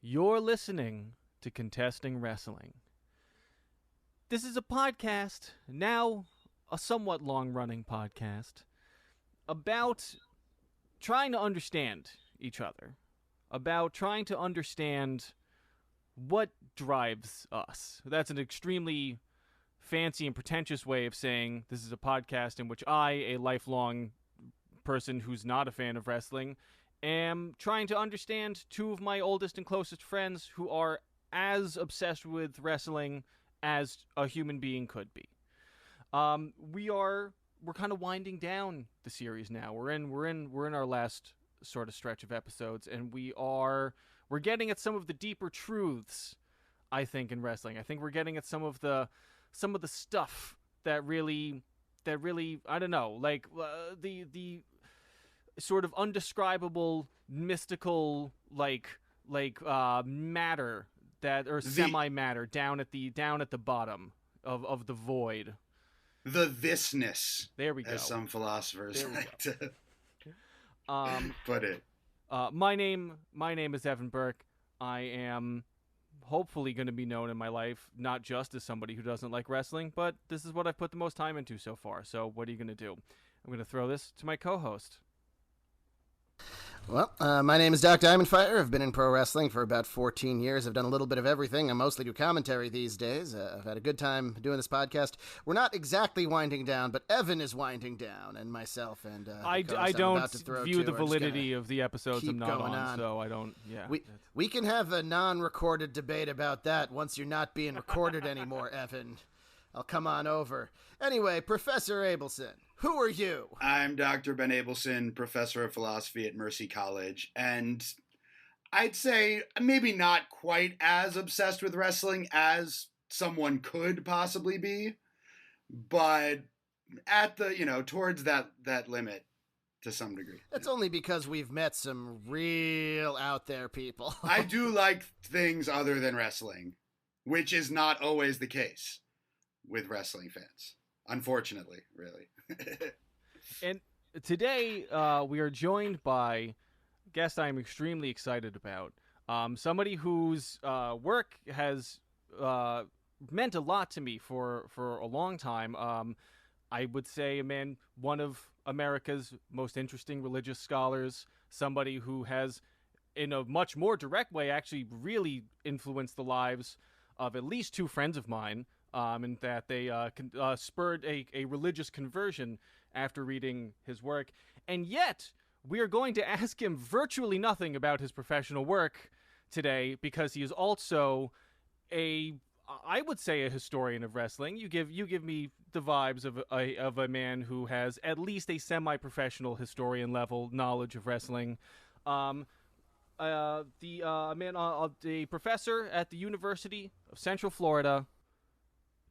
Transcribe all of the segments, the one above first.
You're listening to Contesting Wrestling. This is a podcast, now a somewhat long-running podcast, about trying to understand each other, about trying to understand what drives us. That's an extremely fancy and pretentious way of saying this is a podcast in which I, a lifelong person who's not a fan of wrestling, am trying to understand two of my oldest and closest friends who are as obsessed with wrestling as a human being could be. We're kind of winding down the series now. We're in our last sort of stretch of episodes, and we're getting at some of the deeper truths, I think, in wrestling. I think we're getting at some of the stuff that really I don't know, like the sort of undescribable, mystical, like matter that, or semi-matter down at the bottom of the void. The thisness. There we go. As some philosophers like to put it. My name is Evan Burke. I am hopefully going to be known in my life not just as somebody who doesn't like wrestling, but this is what I've put the most time into so far. So what are you going to do? I'm going to throw this to my co-host. Well, my name is Doc Diamondfire. I've been in pro wrestling for about 14 years. I've done a little bit of everything. I mostly do commentary these days. I've had a good time doing this podcast. We're not exactly winding down, but Evan is winding down, and myself and I don't view the validity of the episodes I'm not on, so I don't. Yeah, we can have a non-recorded debate about that once you're not being recorded anymore, Evan. I'll come on over. Anyway, Professor Abelson, who are you? I'm Dr. Ben Abelson, professor of philosophy at Mercy College, and I'd say maybe not quite as obsessed with wrestling as someone could possibly be, but at the, towards that limit to some degree. That's only because we've met some real out there people. I do like things other than wrestling, which is not always the case with wrestling fans, unfortunately, really. And today we are joined by a guest I'm extremely excited about. Somebody whose work has meant a lot to me for a long time. I would say one of America's most interesting religious scholars, somebody who has, in a much more direct way, actually really influenced the lives of at least two friends of mine. And that they spurred a religious conversion after reading his work. And yet, we are going to ask him virtually nothing about his professional work today, because he is also I would say, a historian of wrestling. You give me the vibes of a man who has at least a semi-professional historian level knowledge of wrestling. A professor at the University of Central Florida,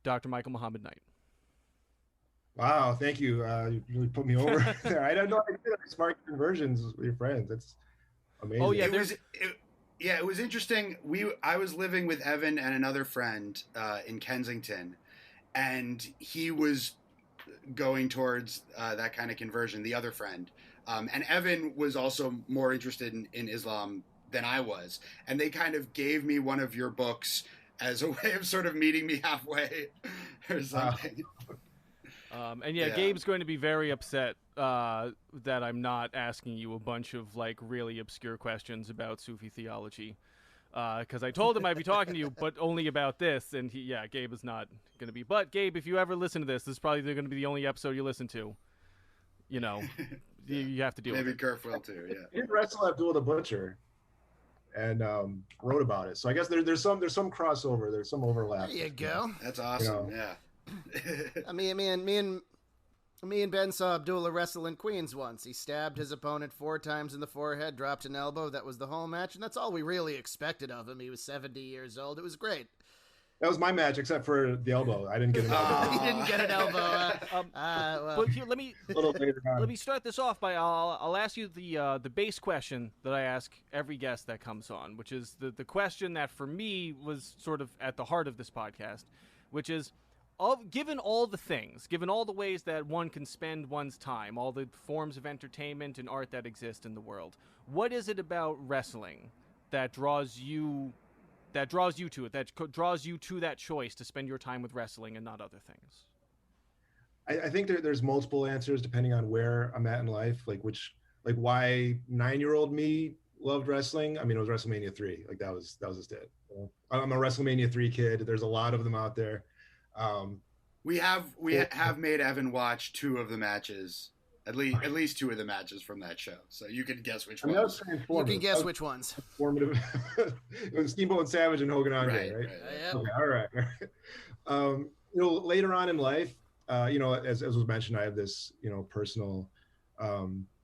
Dr. Michael Muhammad Knight. Wow, thank you. You really put me over there. I don't know how to do that. Smart conversions with your friends. It's amazing. Oh yeah, it was interesting. I was living with Evan and another friend in Kensington, and he was going towards that kind of conversion, the other friend. And Evan was also more interested in Islam than I was. And they kind of gave me one of your books as a way of sort of meeting me halfway or something. Gabe's going to be very upset that I'm not asking you a bunch of like really obscure questions about Sufi theology, because I told him I'd be talking to you, but only about this. And Gabe is not going to be. But Gabe, if you ever listen to this is probably going to be the only episode you listen to. You have to deal with it. Maybe Kerf will too. Yeah. He did wrestle Abdullah the Butcher, and wrote about it. So I guess there's some crossover. There's some overlap. There you go. That's awesome. Yeah. I mean, me and Ben saw Abdullah wrestle in Queens once. He stabbed his opponent 4 times in the forehead, dropped an elbow. That was the whole match, and that's all we really expected of him. He was 70 years old. It was great. That was my match, except for the elbow. I didn't get an elbow. He didn't get an elbow. But here, let me start this off by I'll ask you the base question that I ask every guest that comes on, which is the question that for me was sort of at the heart of this podcast, which is, given all the ways that one can spend one's time, all the forms of entertainment and art that exist in the world, what is it about wrestling that draws you to it, that draws you to that choice to spend your time with wrestling and not other things? I think there's multiple answers depending on where I'm at in life, like why 9-year-old me loved wrestling. I mean, it was WrestleMania 3. Like that was just it. I'm a WrestleMania 3 kid. There's a lot of them out there. We have made Evan watch 2 of the matches, at least 2 of the matches from that show. So you can guess which ones. You can guess which ones. Formative. It was Steamboat and Savage and Hogan Andre, right? Yep. Okay, all right. Later on in life, as was mentioned, I have this, personal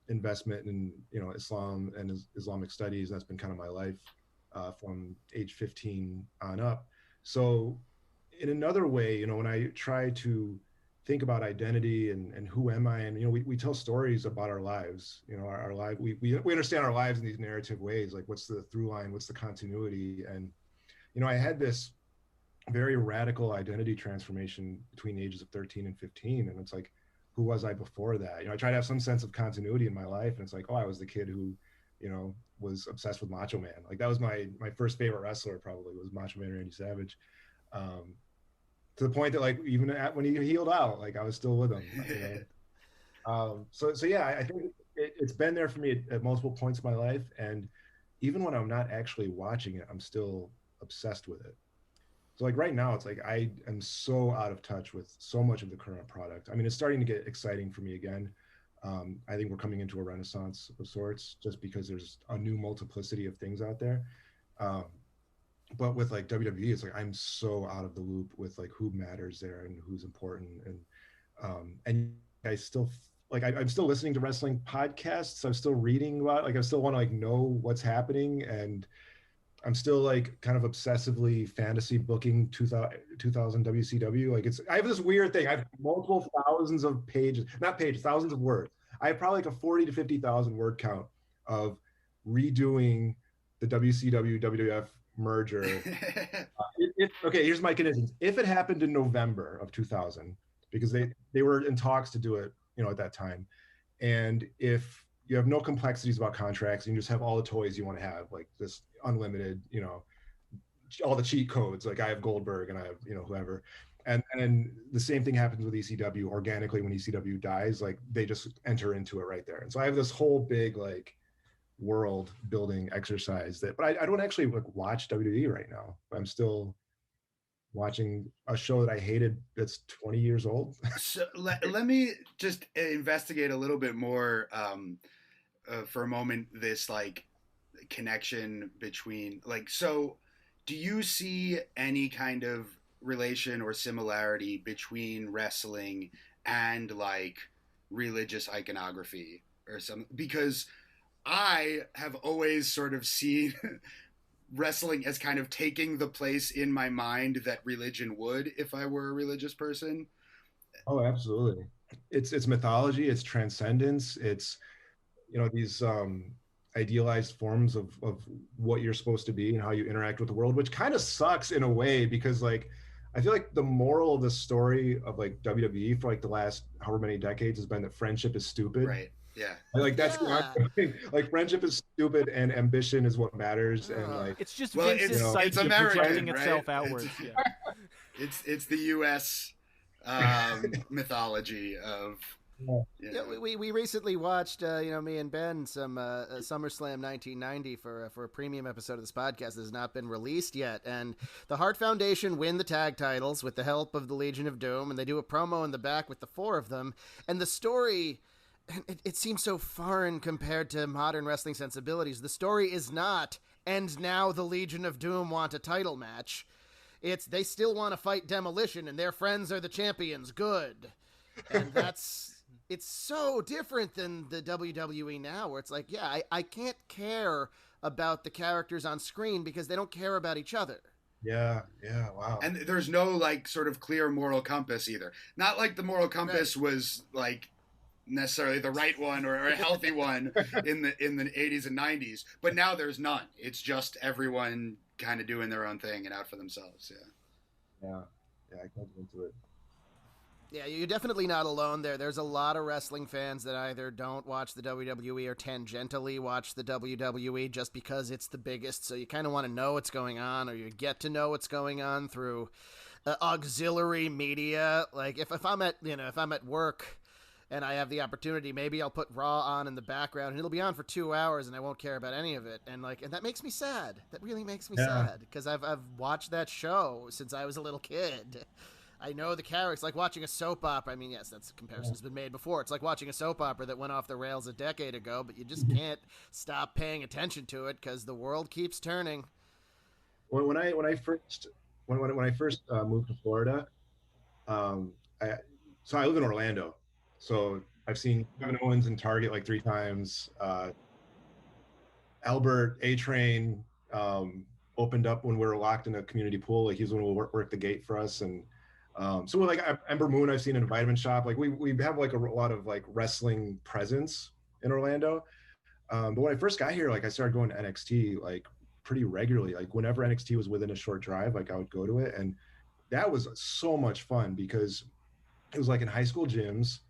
investment in, Islam and Islamic studies. That's been kind of my life from age 15 on up. So in another way, when I try to think about identity and who am I, and, we tell stories about our lives, our life, we understand our lives in these narrative ways, like what's the through line, what's the continuity. And, I had this very radical identity transformation between the ages of 13 and 15. And it's like, who was I before that? I try to have some sense of continuity in my life. And it's like, I was the kid who, was obsessed with Macho Man. Like that was my first favorite wrestler, probably, was Macho Man Randy Savage. To the point that, like, even when he healed out, like I was still with him. So yeah, I think it's been there for me at multiple points in my life. And even when I'm not actually watching it, I'm still obsessed with it. So like right now, it's like I am so out of touch with so much of the current product. I mean, it's starting to get exciting for me again. I think we're coming into a renaissance of sorts, just because there's a new multiplicity of things out there. But with like WWE, it's like I'm so out of the loop with like who matters there and who's important. And I still I'm still listening to wrestling podcasts. I'm still reading about, like, I still want to like know what's happening, and I'm still like kind of obsessively fantasy booking 2000 WCW. Like I have this weird thing. I have multiple thousands of thousands of words. I have probably like a 40 to 50,000 word count of redoing the WCW WWF merger. Okay, here's my conditions. If it happened in November of 2000, because they were in talks to do it, at that time, and if you have no complexities about contracts and you just have all the toys you want to have, like this unlimited, all the cheat codes, like I have Goldberg and I have, whoever. And the same thing happens with ECW organically. When ECW dies, like they just enter into it right there. And so I have this whole big like world building exercise but I don't actually like watch WWE right now. I'm still watching a show that I hated that's 20 years old. So let me just investigate a little bit more for a moment, this like connection between, like, so do you see any kind of relation or similarity between wrestling and like religious iconography or something? Because I have always sort of seen wrestling as kind of taking the place in my mind that religion would if I were a religious person. Oh, absolutely. It's mythology, it's transcendence, it's these idealized forms of what you're supposed to be and how you interact with the world, which kind of sucks in a way, because like I feel like the moral of the story of like WWE for like the last however many decades has been that friendship is stupid. Right. Yeah. Like that's the thing. Like friendship is stupid and ambition is what matters. And like it's just Vince's psyche projecting itself outwards. Yeah. It's the U.S. Mythology of. Yeah, we recently watched, me and Ben, some SummerSlam 1990 for a premium episode of this podcast that has not been released yet. And the Hart Foundation win the tag titles with the help of the Legion of Doom, and they do a promo in the back with the 4 of them. And the story, it seems so foreign compared to modern wrestling sensibilities. The story is not, and now the Legion of Doom want a title match. It's, they still want to fight Demolition, and their friends are the champions. Good. And it's so different than the WWE now, where it's like, yeah, I can't care about the characters on screen because they don't care about each other. Yeah, wow. And there's no like sort of clear moral compass either. Not like the moral compass was like necessarily the right one or a healthy one in the 80s and 90s, but now there's none. It's just everyone kind of doing their own thing and out for themselves. Yeah, I can't get into it. Yeah, you're definitely not alone there. There's a lot of wrestling fans that either don't watch the WWE or tangentially watch the WWE just because it's the biggest. So you kind of want to know what's going on, or you get to know what's going on through auxiliary media. Like if I'm at if I'm at work and I have the opportunity, maybe I'll put Raw on in the background and it'll be on for 2 hours and I won't care about any of it. And that makes me sad. That really makes me sad because I've watched that show since I was a little kid. I know the characters, like watching a soap opera. I mean, yes, that's a comparison's been made before. It's like watching a soap opera that went off the rails a decade ago, but you just can't stop paying attention to it because the world keeps turning. When I first moved to Florida, I so I live in Orlando, so I've seen Kevin Owens in Target like 3 times. Albert A Train opened up when we were locked in a community pool. Like he was the one who worked the gate for us, and so we're like Ember Moon. I've seen in a vitamin shop. Like we have like a lot of like wrestling presence in Orlando. But when I first got here, like I started going to NXT like pretty regularly. Like whenever NXT was within a short drive, like I would go to it, and that was so much fun because it was like in high school gyms,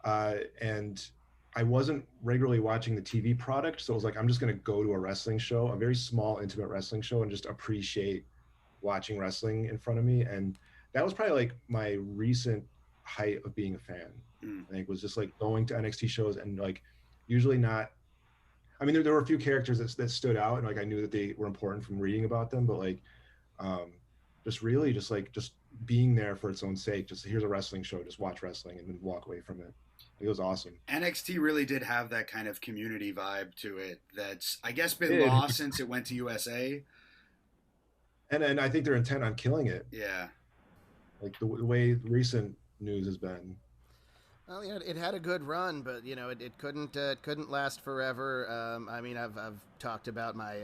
and I wasn't regularly watching the TV product. So it was like, I'm just going to go to a wrestling show, a very small, intimate wrestling show, and just appreciate watching wrestling in front of me. And that was probably like my recent height of being a fan. I think was just like going to NXT shows and like usually not. I mean, there were a few characters that stood out, and like I knew that they were important from reading about them, but like, just really just being there for its own sake. Just here's a wrestling show, just watch wrestling and then walk away from it. It was awesome. NXT really did have that kind of community vibe to it that's, I guess, been lost since it went to USA. And I think they're intent on killing it. Yeah. Like the way recent news has been. Well, yeah, it had a good run, but it couldn't last forever. I mean, I've talked about my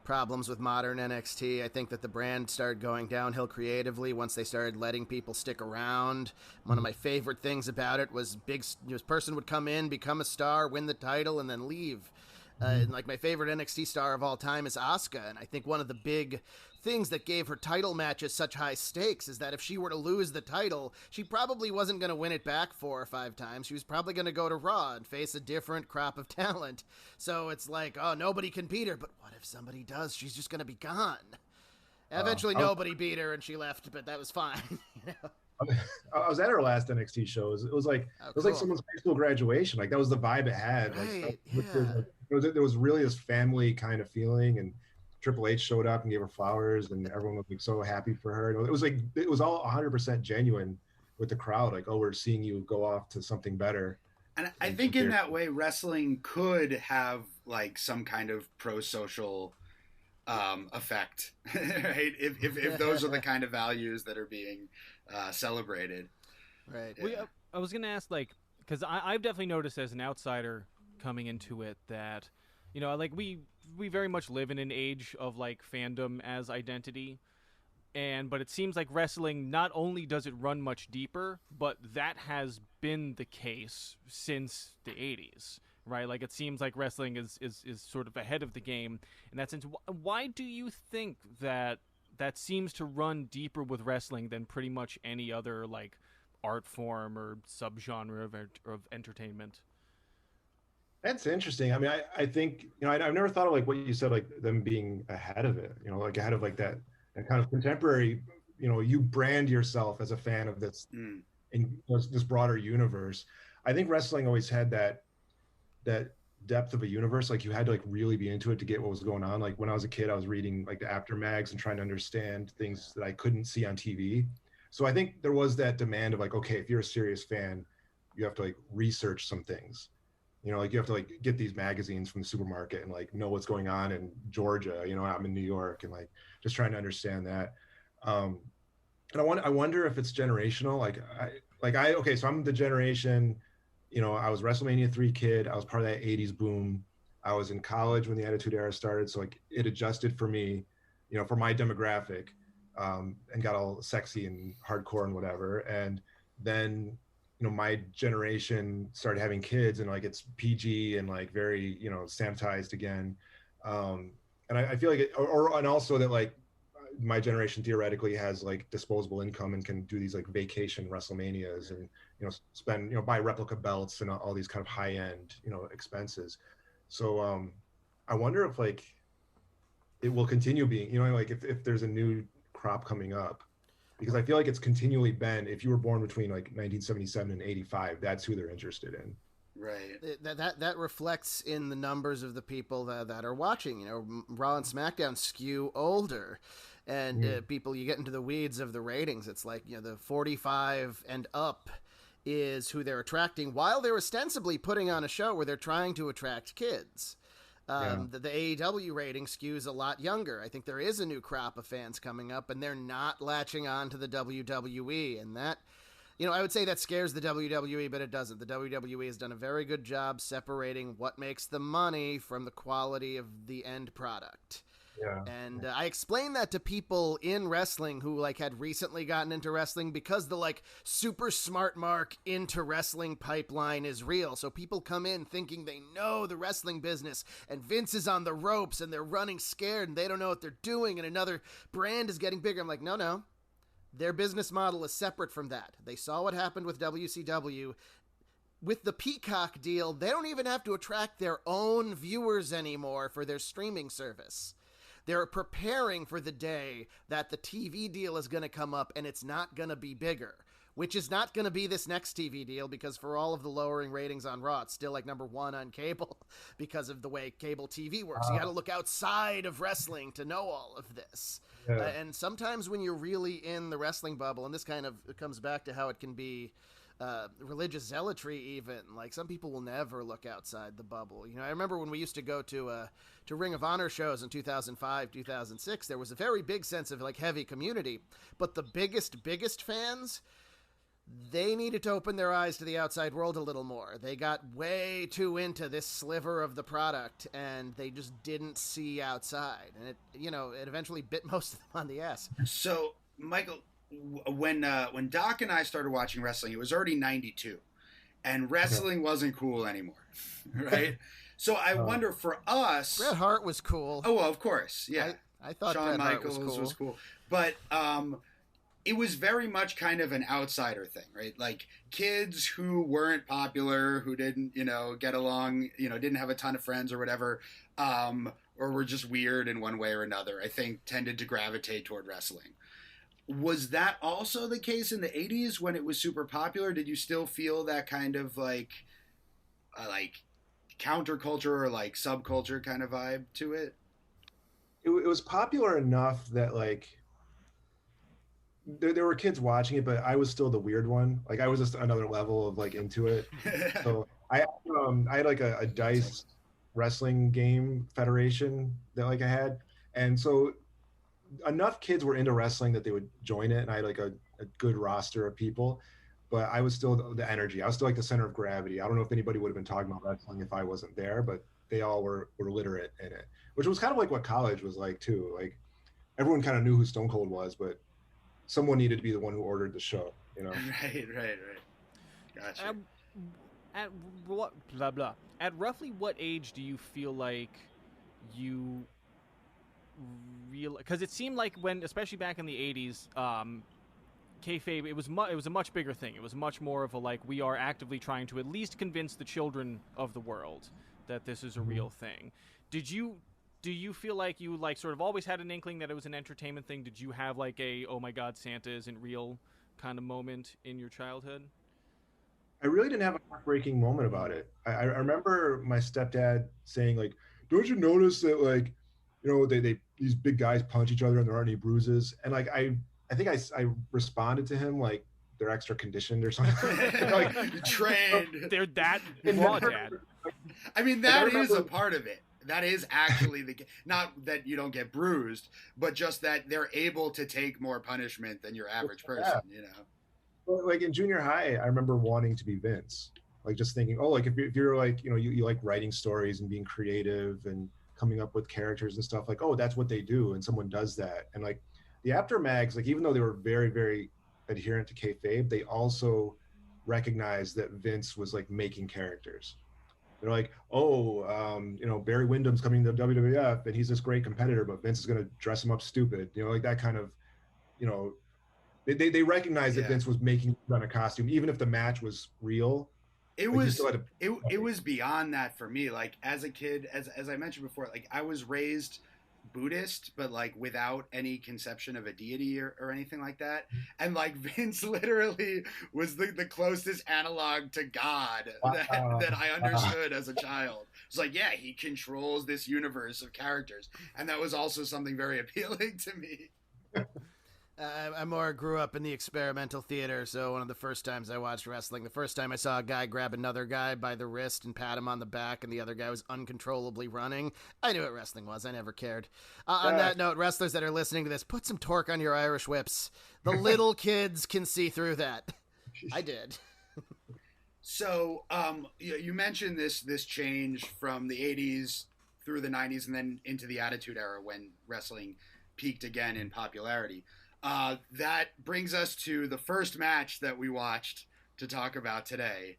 problems with modern NXT. I think that the brand started going downhill creatively once they started letting people stick around. One of my favorite things about it was this person would come in, become a star, win the title, and then leave. And like my favorite NXT star of all time is Asuka, and I think one of the big things that gave her title matches such high stakes is that if she were to lose the title, she probably wasn't going to win it back 4 or 5 times. She was probably going to go to Raw and face a different crop of talent. So it's like, oh, nobody can beat her, but what if somebody does? She's just going to be gone. Eventually, nobody beat her, and she left, but that was fine. I was at her last NXT show. It was like like someone's high school graduation. Like that was the vibe it had. Right, there was really this family kind of feeling, and Triple H showed up and gave her flowers, and everyone was like so happy for her. It was all 100% genuine with the crowd. Like, oh, we're seeing you go off to something better. And I think in that way, wrestling could have like some kind of pro-social effect, right? If those are the kind of values that are being celebrated. Right. Yeah. I was going to ask, like, because I've definitely noticed as an outsider coming into it that, like we very much live in an age of like fandom as identity. But it seems like wrestling, not only does it run much deeper, but that has been the case since the 80s, right? Like it seems like wrestling is sort of ahead of the game in that sense. Why do you think that seems to run deeper with wrestling than pretty much any other like art form or subgenre of entertainment? That's interesting. I mean, I think, I've never thought of like what you said, like them being ahead of it, like ahead of like that kind of contemporary, you brand yourself as a fan of this in this broader universe. I think wrestling always had that depth of a universe. Like you had to like really be into it to get what was going on. Like when I was a kid, I was reading like the after mags and trying to understand things that I couldn't see on TV. So I think there was that demand of like, okay, if you're a serious fan, you have to like research some things. Like you have to like get these magazines from the supermarket and like know what's going on in Georgia. I'm in New York, and like just trying to understand that. And I wonder if it's generational. Okay, so I'm the generation. I was WrestleMania 3 kid. I was part of that 80s boom. I was in college when the Attitude Era started, so like it adjusted for me, for my demographic, and got all sexy and hardcore and whatever. And then my generation started having kids, and like it's PG and like very sanitized again. And I feel like and also that like my generation theoretically has like disposable income and can do these like vacation WrestleManias and, spend, buy replica belts and all these kind of high end, expenses. So I wonder if like it will continue being, like if there's a new crop coming up, because I feel like it's continually been, if you were born between like 1977 and 85, that's who they're interested in. Right. That reflects in the numbers of the people that are watching. Raw and SmackDown skew older, and people, you get into the weeds of the ratings. It's like, the 45 and up is who they're attracting, while they're ostensibly putting on a show where they're trying to attract kids. The AEW rating skews a lot younger. I think there is a new crop of fans coming up, and they're not latching on to the WWE, and that, I would say that scares the WWE, but it doesn't. The WWE has done a very good job separating what makes the money from the quality of the end product. Yeah. And I explained that to people in wrestling who had recently gotten into wrestling, because the super smart mark into wrestling pipeline is real. So people come in thinking they know the wrestling business, and Vince is on the ropes and they're running scared and they don't know what they're doing, and another brand is getting bigger. I'm like, no. Their business model is separate from that. They saw what happened with WCW. With the Peacock deal, they don't even have to attract their own viewers anymore for their streaming service. They're preparing for the day that the TV deal is going to come up and it's not going to be bigger, which is not going to be this next TV deal, because for all of the lowering ratings on Raw, it's still number one on cable because of the way cable TV works. You got to look outside of wrestling to know all of this. Yeah. And sometimes when you're really in the wrestling bubble, and this kind of comes back to how it can be religious zealotry even, some people will never look outside the bubble. I remember when we used to go to Ring of Honor shows in 2005, 2006, there was a very big sense of heavy community, but the biggest fans, they needed to open their eyes to the outside world a little more. They got way too into this sliver of the product, and they just didn't see outside. And it eventually bit most of them on the ass. So, Michael, when Doc and I started watching wrestling, it was already 92, and wrestling wasn't cool anymore, right? So I wonder, for us, Bret Hart was cool. Oh, well, of course, yeah. I thought Shawn Bret Hart Michaels was cool. But it was very much kind of an outsider thing, right? Like, kids who weren't popular, who didn't, get along, didn't have a ton of friends or whatever, or were just weird in one way or another, I think tended to gravitate toward wrestling. Was that also the case in the 80s when it was super popular? Did you still feel that kind of like counterculture or subculture kind of vibe to it? It was popular enough that there were kids watching it, but I was still the weird one. I was just another level of into it. So I had a dice wrestling game federation that I had, and so enough kids were into wrestling that they would join it, and I had a good roster of people, but I was still the energy. I was still the center of gravity. I don't know if anybody would have been talking about wrestling if I wasn't there, but they all were literate in it, which was kind of what college was like too. Everyone kind of knew who Stone Cold was, but someone needed to be the one who ordered the show, Right. Gotcha. At what blah blah. At roughly what age do you feel like you because it seemed like when, especially back in the 80s, kayfabe, it was a much bigger thing. It was much more of a we are actively trying to at least convince the children of the world that this is a real thing. Do you feel like you sort of always had an inkling that it was an entertainment thing? Did you have a oh my god, Santa isn't real kind of moment in your childhood? I really didn't have a heartbreaking moment about it. I remember my stepdad saying don't you notice that they these big guys punch each other and there aren't any bruises? And I think I responded to him they're extra conditioned or something. Trained. They're that raw, Dad. I mean, that is a part of it. That is actually not that you don't get bruised, but just that they're able to take more punishment than your average person, Well, in junior high, I remember wanting to be Vince. Just thinking, if you're you like writing stories and being creative and coming up with characters and stuff, that's what they do, and someone does that. And the After Mags, even though they were very, very adherent to kayfabe, they also recognized that Vince was making characters. They're like, oh, Barry Windham's coming to WWF and he's this great competitor, but Vince is going to dress him up stupid. Like that kind of, you know, they recognize that Yeah. Vince was making on a costume, even if the match was real. It Like, you was still had to, it was beyond that for me. Like as a kid, as I mentioned before, like I was raised Buddhist, but like without any conception of a deity or anything like that. And like Vince literally was the closest analog to God that I understood as a child. It's like, yeah, he controls this universe of characters. And that was also something very appealing to me. I more grew up in the experimental theater, so one of the first times I watched wrestling, the first time I saw a guy grab another guy by the wrist and pat him on the back, and the other guy was uncontrollably running, I knew what wrestling was. I never cared. On that note, wrestlers that are listening to this, put some torque on your Irish whips. The little kids can see through that. I did. So you mentioned this change from the 80s through the 90s and then into the Attitude Era when wrestling peaked again in popularity. That brings us to the first match that we watched to talk about today.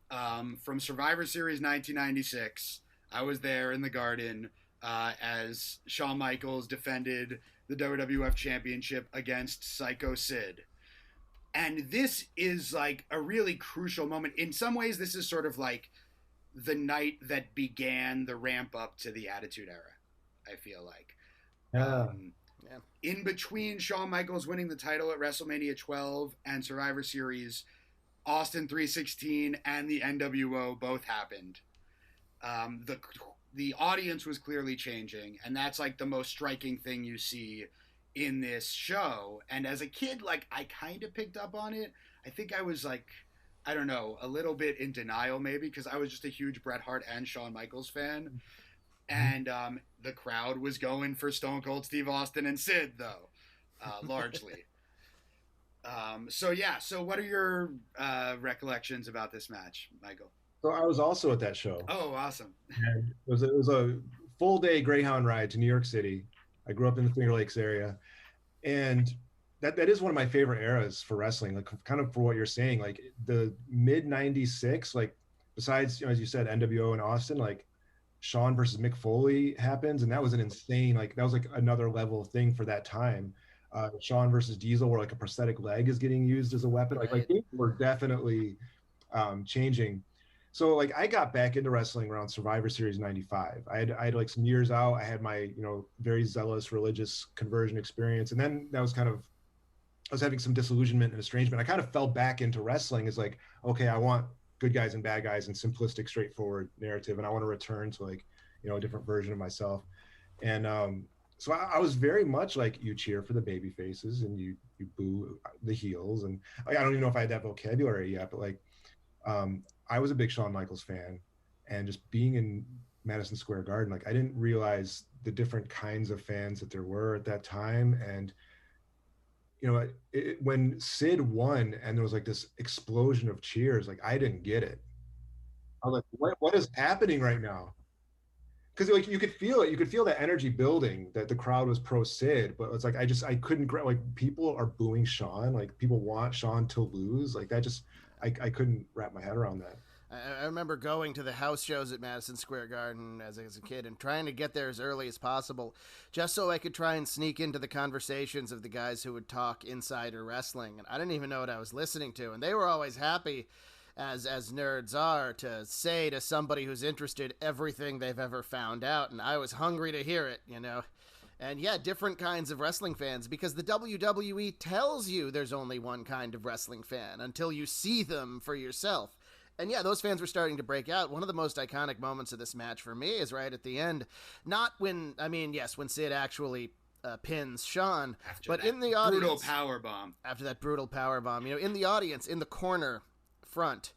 From Survivor Series 1996, I was there in the Garden as Shawn Michaels defended the WWF Championship against Psycho Sid. And this is like a really crucial moment. In some ways, this is sort of like the night that began the ramp up to the Attitude Era, I feel like. yeah. In between Shawn Michaels winning the title at WrestleMania 12 and Survivor Series, Austin 316 and the NWO both happened. The audience was clearly changing, and that's like the most striking thing you see in this show. And as a kid, like I kind of picked up on it. I think I was like, I don't know, a little bit in denial maybe because I was just a huge Bret Hart and Shawn Michaels fan. And the crowd was going for Stone Cold Steve Austin and Sid, though, largely. So what are your recollections about this match, Michael? So I was also at that show. Oh, awesome. And it was a full day Greyhound ride to New York City. I grew up in the Finger Lakes area. And that is one of my favorite eras for wrestling, like kind of for what you're saying, like the mid 96, like besides, as you said, NWO and Austin, like Shawn versus Mick Foley happens, and that was an insane, like that was like another level thing for that time. Shawn versus Diesel, where like a prosthetic leg is getting used as a weapon, like things were definitely changing. So like I got back into wrestling around Survivor Series 95. I had like some years out. I had my very zealous religious conversion experience, and then that was kind of, I was having some disillusionment and estrangement. I kind of fell back into wrestling as like, okay, I want good guys and bad guys and simplistic, straightforward narrative. And I want to return to like, a different version of myself. And so I was very much like, you cheer for the baby faces and you boo the heels. And like, I don't even know if I had that vocabulary yet, but like, I was a big Shawn Michaels fan, and just being in Madison Square Garden, like I didn't realize the different kinds of fans that there were at that time. And when Sid won and there was like this explosion of cheers, like I didn't get it. I was like, what is happening right now? Because like you could feel it, you could feel that energy building, that the crowd was pro Sid, but it's like I couldn't, like people are booing Shawn, like people want Shawn to lose, like that just I couldn't wrap my head around that. I remember going to the house shows at Madison Square Garden as a kid and trying to get there as early as possible just so I could try and sneak into the conversations of the guys who would talk insider wrestling. And I didn't even know what I was listening to. And they were always happy, as nerds are, to say to somebody who's interested everything they've ever found out. And I was hungry to hear it, And yeah, different kinds of wrestling fans, because the WWE tells you there's only one kind of wrestling fan until you see them for yourself. And yeah, those fans were starting to break out. One of the most iconic moments of this match for me is right at the end. Not when, when Sid actually pins Shawn, but in the audience. Brutal power bomb. After that brutal power bomb, in the audience, in the corner front,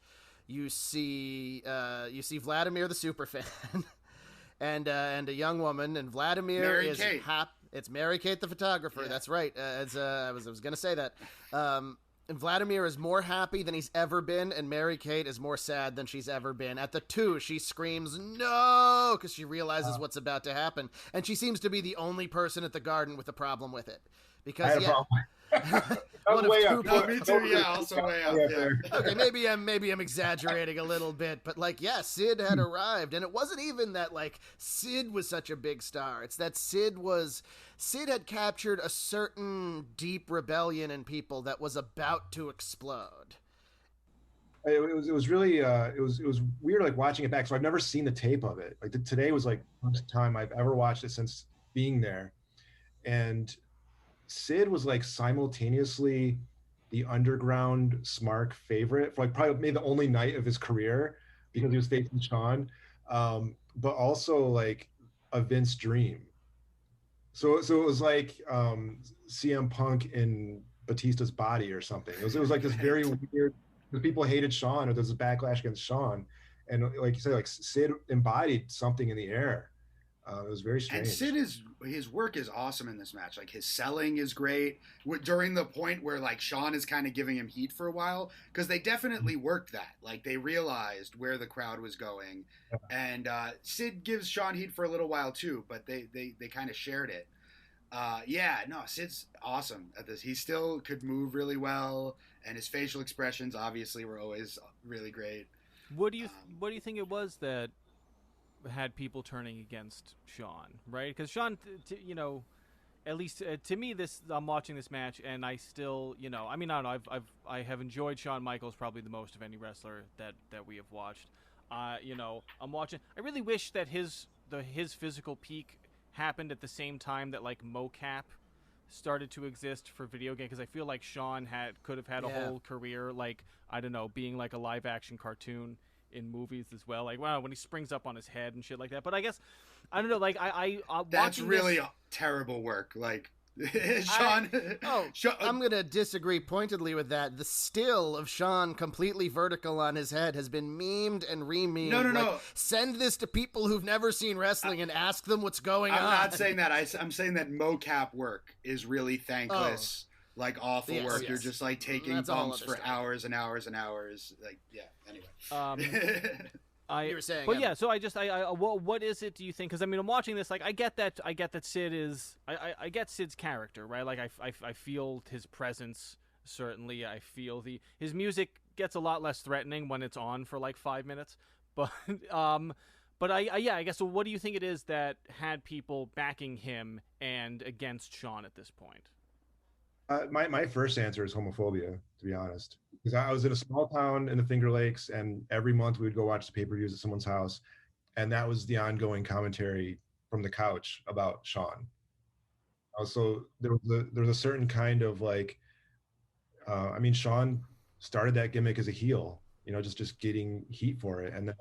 you see Vladimir the superfan and a young woman, and Vladimir Mary is Kate. It's Mary Kate the photographer. Yeah. That's right. I was going to say that. And Vladimir is more happy than he's ever been, and Mary Kate is more sad than she's ever been. At the two, she screams, no, because she realizes what's about to happen. And she seems to be the only person at the Garden with a problem with it. Because, One of way two up. No, people. me too. Yeah, also way up. Yeah. Okay, maybe I'm exaggerating a little bit, but like, yeah, Sid had arrived, and it wasn't even that like Sid was such a big star. It's that Sid had captured a certain deep rebellion in people that was about to explode. It was really it was weird like watching it back. So I've never seen the tape of it. Like today was like the first time I've ever watched it since being there, and Sid was like simultaneously the underground Smark favorite for like probably maybe the only night of his career because he was facing Sean, but also like a Vince dream. So it was like CM Punk in Batista's body or something. It was like this very weird. Because people hated Sean, or there's a backlash against Sean, and like you said, like Sid embodied something in the air. It was very strange. And his work is awesome in this match. Like his selling is great. During the point where like Sean is kind of giving him heat for a while, because they definitely worked that. Like they realized where the crowd was going, and Sid gives Sean heat for a little while too, but they kind of shared it. Sid's awesome at this. He still could move really well, and his facial expressions obviously were always really great. What do you think it was that had people turning against Sean, right? Because Sean, at least to me, I'm watching this match, and I still, I mean, I don't know, I have enjoyed Shawn Michaels probably the most of any wrestler that we have watched. I'm watching. I really wish that his physical peak happened at the same time that like mocap started to exist for video game, because I feel like Sean could have had a whole career, like, I don't know, being like a live action cartoon in movies as well, like wow, when he springs up on his head and shit like that. But I guess I don't know, like I that's really terrible work, like Sean. I'm gonna disagree pointedly with that. The still of Sean completely vertical on his head has been memed and re-memed. No. Send this to people who've never seen wrestling and ask them what's going on. I'm not saying that. I'm saying that mocap work is really thankless. Like awful work. Yes. You're just like taking bumps for hours and hours and hours. Like, yeah. Anyway. You were saying, but yeah. So what is it? Do you think? Because I mean, I'm watching this. Like, I get that Sid is. I get Sid's character, right? Like, I feel his presence. Certainly, I feel his music gets a lot less threatening when it's on for like 5 minutes. But I guess. So, what do you think it is that had people backing him and against Sean at this point? My first answer is homophobia, to be honest, because I was in a small town in the Finger Lakes, and every month we would go watch the pay-per-views at someone's house, and that was the ongoing commentary from the couch about Sean. Also, there was a certain kind of like, I mean, Sean started that gimmick as a heel, just getting heat for it, and then,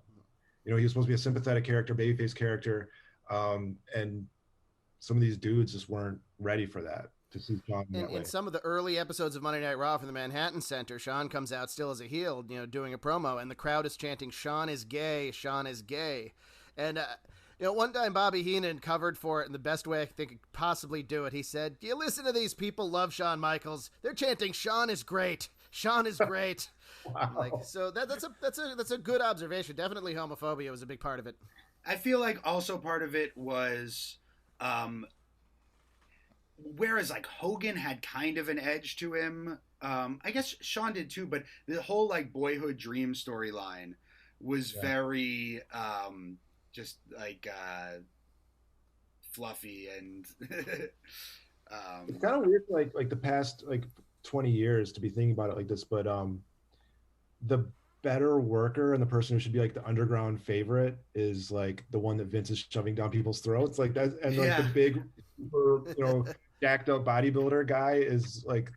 he was supposed to be a sympathetic character, babyface character, and some of these dudes just weren't ready for that. In some of the early episodes of Monday Night Raw from the Manhattan Center, Sean comes out still as a heel, doing a promo, and the crowd is chanting, "Sean is gay, Sean is gay." And, one time Bobby Heenan covered for it in the best way I think he could possibly do it. He said, "Do you listen to these people love Shawn Michaels? They're chanting, 'Sean is great, Sean is great.'" Wow. Like, so that's a good observation. Definitely homophobia was a big part of it. I feel like also part of it was, whereas like Hogan had kind of an edge to him, I guess Sean did too, but the whole like boyhood dream storyline was very just like fluffy and it's kind of weird like the past like 20 years to be thinking about it like this, but the better worker and the person who should be like the underground favorite is like the one that Vince is shoving down people's throats, like that, and like the big super, jacked up bodybuilder guy is like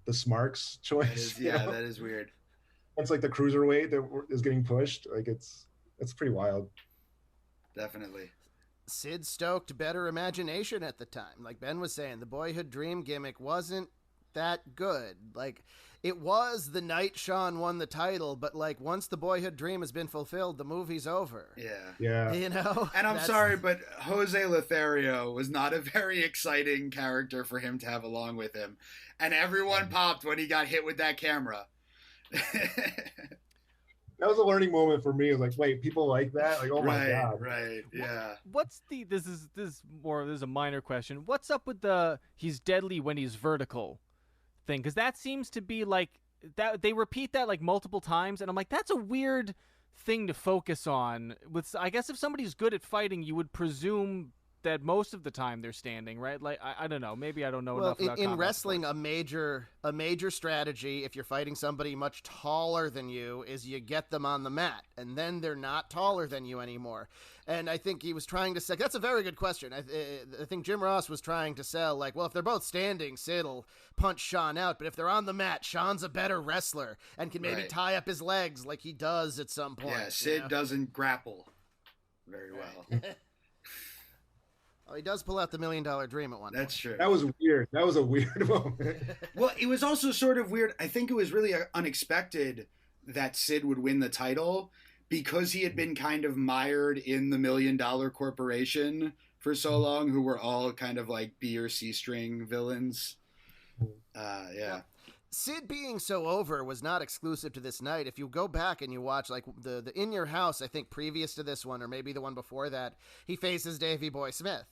the Smarks choice. That is weird. It's like the cruiserweight that is getting pushed. Like it's pretty wild. Definitely. Sid stoked better imagination at the time. Like Ben was saying, the boyhood dream gimmick wasn't that good. Like, it was the night Sean won the title, but like once the boyhood dream has been fulfilled, the movie's over. Yeah. And I'm sorry, but Jose Lothario was not a very exciting character for him to have along with him, and everyone popped when he got hit with that camera. That was a learning moment for me. It was like, wait, people like that? Like, oh my god. Right. Yeah. What's this is a minor question. What's up with he's deadly when he's vertical thing, because that seems to be like that they repeat that like multiple times, and I'm like, that's a weird thing to focus on. With, I guess if somebody's good at fighting, you would presume that most of the time they're standing, right? Like I don't know, maybe I don't know enough about in combat wrestling, sports. a major strategy if you're fighting somebody much taller than you is you get them on the mat, and then they're not taller than you anymore. And I think he was trying to say, that's a very good question. I think Jim Ross was trying to sell, like, well, if they're both standing, Sid'll punch Sean out, but if they're on the mat, Sean's a better wrestler and can maybe tie up his legs like he does at some point. Yeah, Sid doesn't grapple very well. Oh, he does pull out the $1 Million Dream at one point. That's true. That was weird. That was a weird moment. Well, it was also sort of weird. I think it was really unexpected that Sid would win the title because he had been kind of mired in the $1 Million Corporation for so long, who were all kind of like B or C string villains. Yeah. Sid being so over was not exclusive to this night. If you go back and you watch like the In Your House, I think previous to this one, or maybe the one before that, he faces Davey Boy Smith.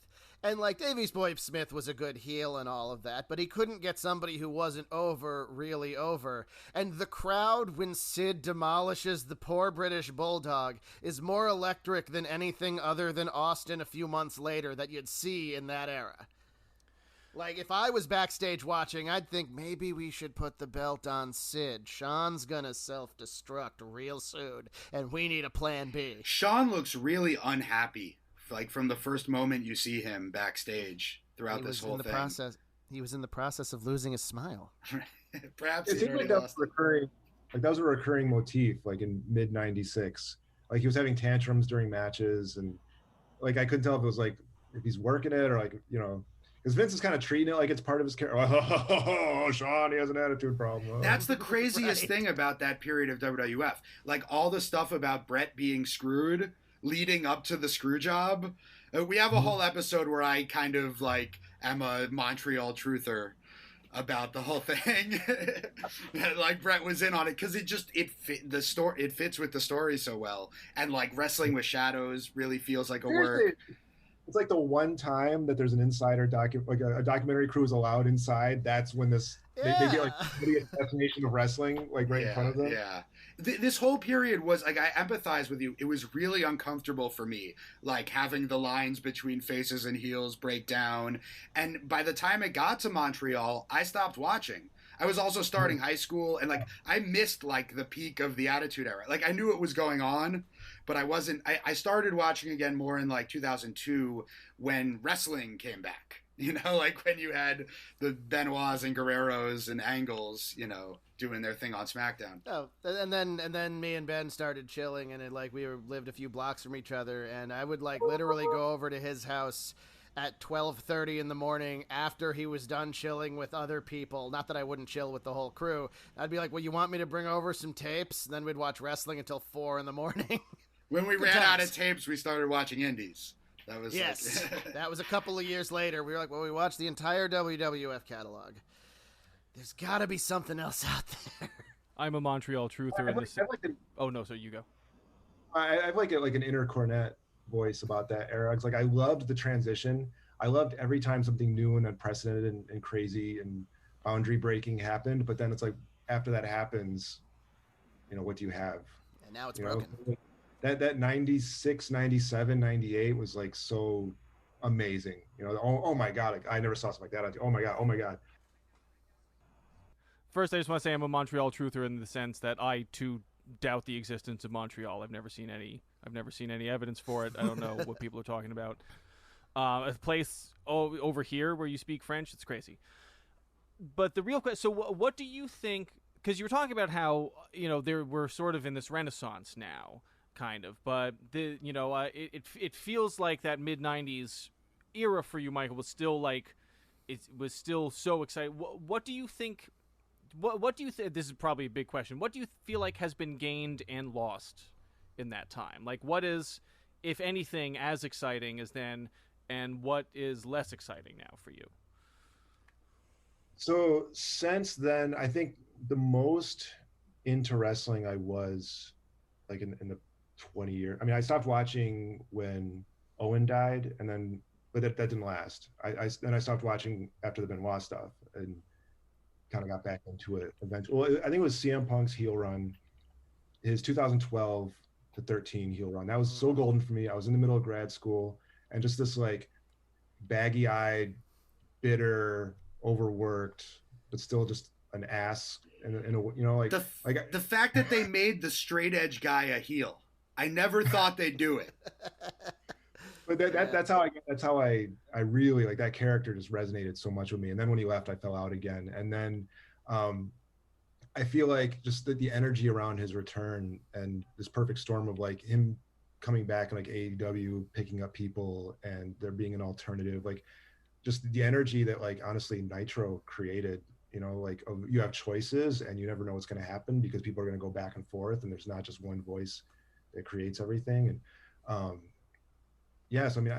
And like Davey Boy Smith was a good heel and all of that, but he couldn't get somebody who wasn't over really over. And the crowd when Sid demolishes the poor British Bulldog is more electric than anything other than Austin a few months later that you'd see in that era. Like, if I was backstage watching, I'd think maybe we should put the belt on Sid. Sean's gonna self-destruct real soon, and we need a plan B. Sean looks really unhappy, like from the first moment you see him backstage throughout this whole thing. He was in the process of losing his smile. Perhaps it seemed like that was recurring. Like that was a recurring motif, like in mid '96. Like he was having tantrums during matches, and like I couldn't tell if it was like if he's working it or like because Vince is kind of treating it like it's part of his character. Oh, Sean, he has an attitude problem. That's the craziest thing about that period of WWF. Like all the stuff about Brett being screwed leading up to the screw job. We have a whole episode where I kind of like am a Montreal truther about the whole thing. Like Brett was in on it because it fits with the story so well. And like Wrestling with Shadows really feels like a work. It's like the one time that there's an insider like a documentary crew is allowed inside. That's when they get like the destination of wrestling like right in front of them. Yeah. This whole period was like, I empathize with you. It was really uncomfortable for me, like having the lines between faces and heels break down. And by the time it got to Montreal, I stopped watching. I was also starting high school, and like I missed like the peak of the Attitude Era. Like I knew it was going on, but I wasn't. I started watching again more in like 2002 when wrestling came back. Like when you had the Benoits and Guerreros and Angles, doing their thing on SmackDown. Oh, and then me and Ben started chilling, and we lived a few blocks from each other, and I would like literally go over to his house at 12:30 in the morning after he was done chilling with other people. Not that I wouldn't chill with the whole crew. I'd be like, well, you want me to bring over some tapes? And then we'd watch wrestling until 4 in the morning. When we ran out of tapes, we started watching indies. That was that was a couple of years later. We were like, well, we watched the entire WWF catalog. There's got to be something else out there. I'm a Montreal truther. Oh no, so you go. I have like an inner Cornette voice about that era. It's like I loved the transition. I loved every time something new and unprecedented and crazy and boundary breaking happened. But then it's like after that happens, what do you have? And now it's broken. That 96, 97, 98 was like so amazing. Oh my God, I never saw something like that. Oh my God. First, I just want to say I'm a Montreal truther in the sense that I too doubt the existence of Montreal. I've never seen any evidence for it. I don't know what people are talking about. A place over here where you speak French, it's crazy. But the real question, so what do you think, because you were talking about how, we're sort of in this renaissance now, kind of, but it feels like that mid-90s era for you, Michael, was still like, it was still so exciting. What do you think, what do you think, this is probably a big question, what do you feel like has been gained and lost in that time? Like what is, if anything, as exciting as then, and what is less exciting now for you? So since then, I think the most into wrestling I was like in the 20 years. I mean, I stopped watching when Owen died, and then, but that didn't last. Then I stopped watching after the Benoit stuff, and kind of got back into it eventually. Well, I think it was CM Punk's heel run, his 2012 to 13 heel run. That was so golden for me. I was in the middle of grad school, and just this like baggy-eyed, bitter, overworked, but still just an ass, and the fact that they made the straight edge guy a heel. I never thought they'd do it. But that's how I really like that character. Just resonated so much with me. And then when he left, I fell out again. And then I feel like just the energy around his return and this perfect storm of like him coming back and like AEW picking up people and there being an alternative, like just the energy that like honestly Nitro created, like you have choices and you never know what's going to happen because people are going to go back and forth and there's not just one voice that creates everything. And so I mean,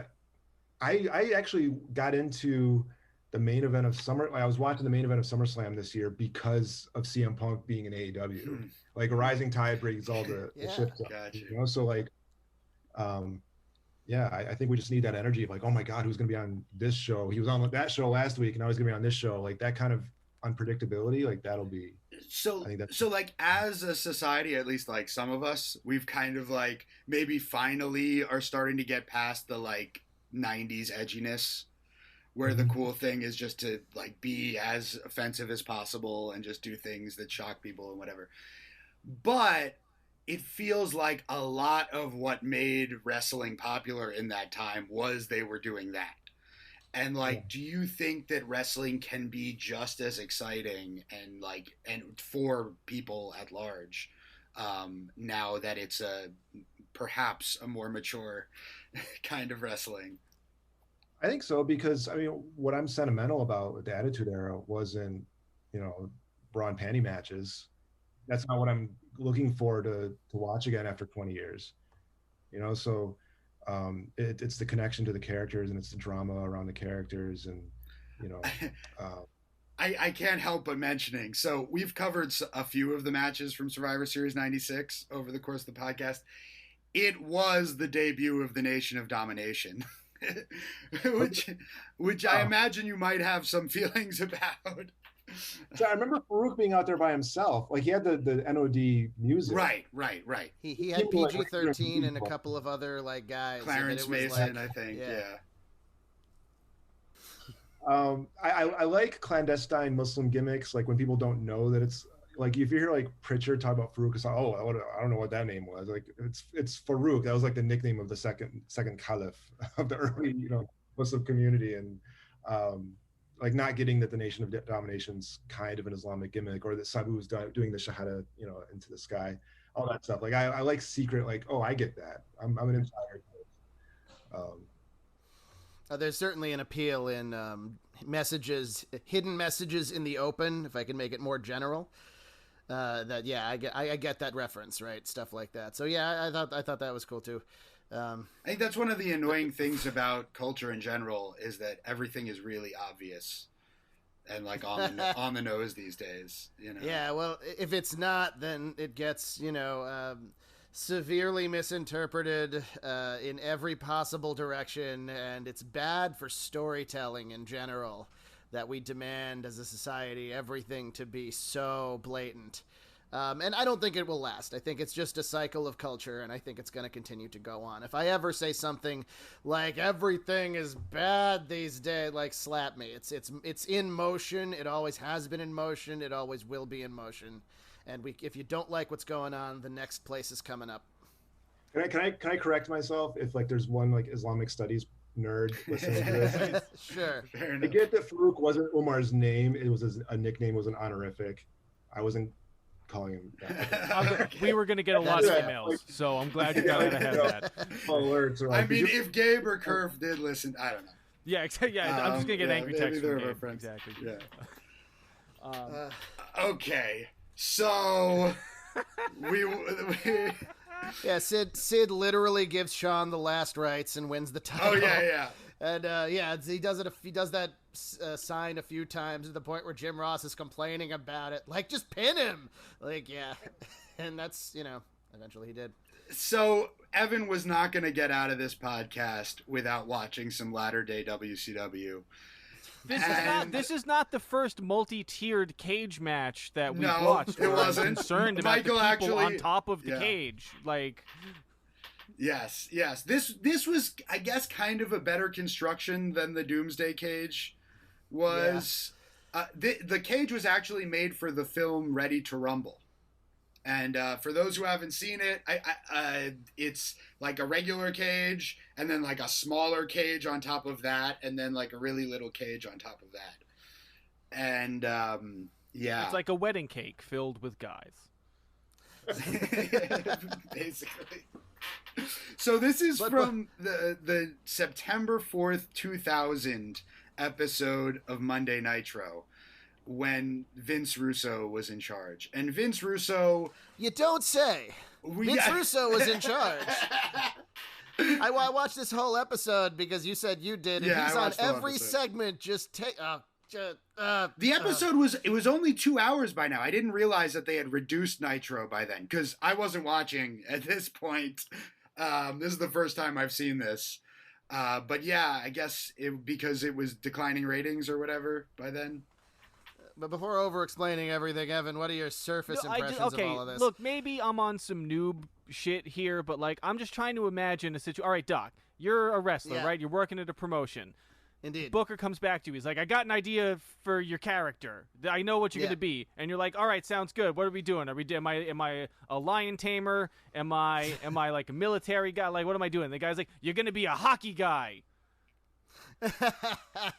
I actually got into the main event of I was watching the main event of SummerSlam this year because of CM Punk being in AEW. Like a rising tide breaks all the ships up, gotcha. So like, I think we just need that energy of like, oh my God, who's going to be on this show? He was on that show last week and now he's going to be on this show. Like that kind of unpredictability, like that'll be. So like as a society, at least like some of us, we've kind of like maybe finally are starting to get past the like 90s edginess where the cool thing is just to like be as offensive as possible and just do things that shock people and whatever. But it feels like a lot of what made wrestling popular in that time was they were doing that. And like, do you think that wrestling can be just as exciting and for people at large now that it's perhaps a more mature kind of wrestling? I think so, because I mean, what I'm sentimental about with the Attitude Era wasn't, bra and panty matches. That's not what I'm looking forward to watch again after 20 years. So it's the connection to the characters and it's the drama around the characters and I can't help but mentioning, so we've covered a few of the matches from Survivor Series 96 over the course of the podcast. It was the debut of the Nation of Domination. which I imagine you might have some feelings about. So I remember Farouk being out there by himself. Like he had the NOD music. Right. He had PG-13 and a couple of other like guys. Clarence Mason, I think. Yeah. I like clandestine Muslim gimmicks. Like when people don't know that it's like if you hear like Pritchard talk about Farouk, it's like, I don't know what that name was. Like it's Farouk. That was like the nickname of the second caliph of the early Muslim community, and like not getting that the Nation of Domination's kind of an Islamic gimmick, or that Sabu's doing the Shahada into the sky, all that stuff. Like I like secret, like, oh, I get that. I'm an insider. There's certainly an appeal in hidden messages in the open, if I can make it more general. I get that reference, right? Stuff like that. So yeah, I thought that was cool too. I think that's one of the annoying things about culture in general is that everything is really obvious and like on the nose these days. Yeah, well, if it's not, then it gets severely misinterpreted in every possible direction, and it's bad for storytelling in general that we demand as a society everything to be so blatant. And I don't think it will last. I think it's just a cycle of culture, and I think it's going to continue to go on. If I ever say something like everything is bad these days, like slap me. It's in motion. It always has been in motion. It always will be in motion. And if you don't like what's going on, the next place is coming up. Can I correct myself if like there's one like Islamic studies nerd listening to this? Sure. I get that Farouk wasn't Omar's name. It was a nickname, was an honorific. I wasn't calling him that. We were going to get a lot of emails, so I'm glad you got out ahead of that. Alerts. I mean, if Gabe or Curve did listen, I don't know. Yeah, I'm just going to get angry texts from Gabe. Friends. Exactly. Yeah. Okay, so we yeah, Sid literally gives Sean the last rites and wins the title. Oh yeah. And he does that sign a few times to the point where Jim Ross is complaining about it. Like, just pin him. Like, yeah. And that's, eventually he did. So Evan was not going to get out of this podcast without watching some latter day WCW. This is not the first multi-tiered cage match that we No, watched. it where I'm wasn't. concerned about Michael the people actually- on top of the yeah. cage. Like, Yes. This was, I guess, kind of a better construction than the Doomsday Cage was. The cage was actually made for the film Ready to Rumble. And for those who haven't seen it, it's like a regular cage, and then like a smaller cage on top of that, and then like a really little cage on top of that. And yeah, it's like a wedding cake filled with guys. basically. So this is from the September 4th, 2000 episode of Monday Nitro, when Vince Russo was in charge. And Vince Russo... You don't say. Vince Russo was in charge. I watched this whole episode because you said you did, and Yeah, he's I on watched the whole every episode. segment. Just take... The episode was only 2 hours by now. I didn't realize that they had reduced Nitro by then, because I wasn't watching at this point. This is the first time I've seen this. But yeah, I guess because it was declining ratings or whatever by then. But before over-explaining everything, Evan, what are your surface impressions of all of this? Look, maybe I'm on some noob shit here, but like I'm just trying to imagine a situation. All right, Doc, you're a wrestler, right? You're working at a promotion. Indeed. Booker comes back to you. He's like, I got an idea for your character. I know what you're going to be. And you're like, all right, sounds good. What are we doing? Am I a lion tamer? Am I like a military guy? Like, what am I doing? The guy's like, you're going to be a hockey guy.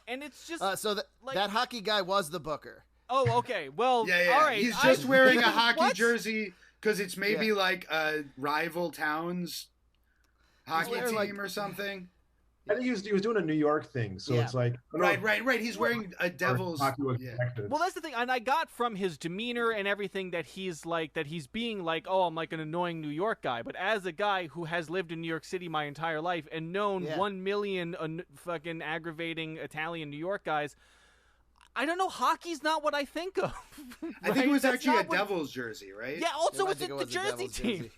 And it's just so that hockey guy was the Booker. Oh, okay. Well, yeah. all right. He's just wearing a hockey What? jersey because it's maybe like a rival town's hockey team or something. I think he was doing a New York thing, so it's like Right. He's wearing a Devil's. Well, that's the thing, and I got from his demeanor and everything that he's being like, oh, I'm like an annoying New York guy. But as a guy who has lived in New York City my entire life and known 1 million fucking aggravating Italian New York guys, I don't know. Hockey's not what I think of. Right? I think it was That's actually a not what- Devils jersey, right? Yeah. Also, I it's think the it was a Jersey Devils team. jersey.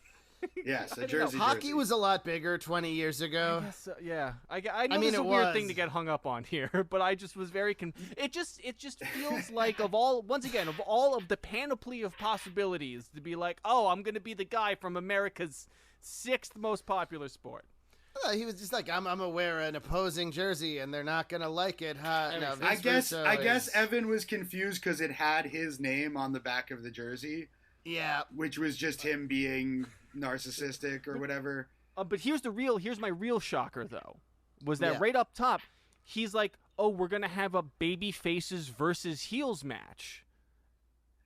Yes, a I don't jersey. know. Hockey was a lot bigger 20 years ago. I guess, yeah. I know mean, it's a it weird thing was. to get hung up on here, but I just was very it just feels like of all of the panoply of possibilities to be like, oh, I'm gonna be the guy from America's 6th most popular sport. He was just like, I'm gonna wear an opposing jersey, and they're not gonna like it. No, I Vince guess Russo Evan was confused because it had his name on the back of the jersey. Yeah. Which was just him being narcissistic or whatever. But here's my real shocker though, was that Yeah. right up top, he's like, oh, we're gonna have a baby faces versus heels match.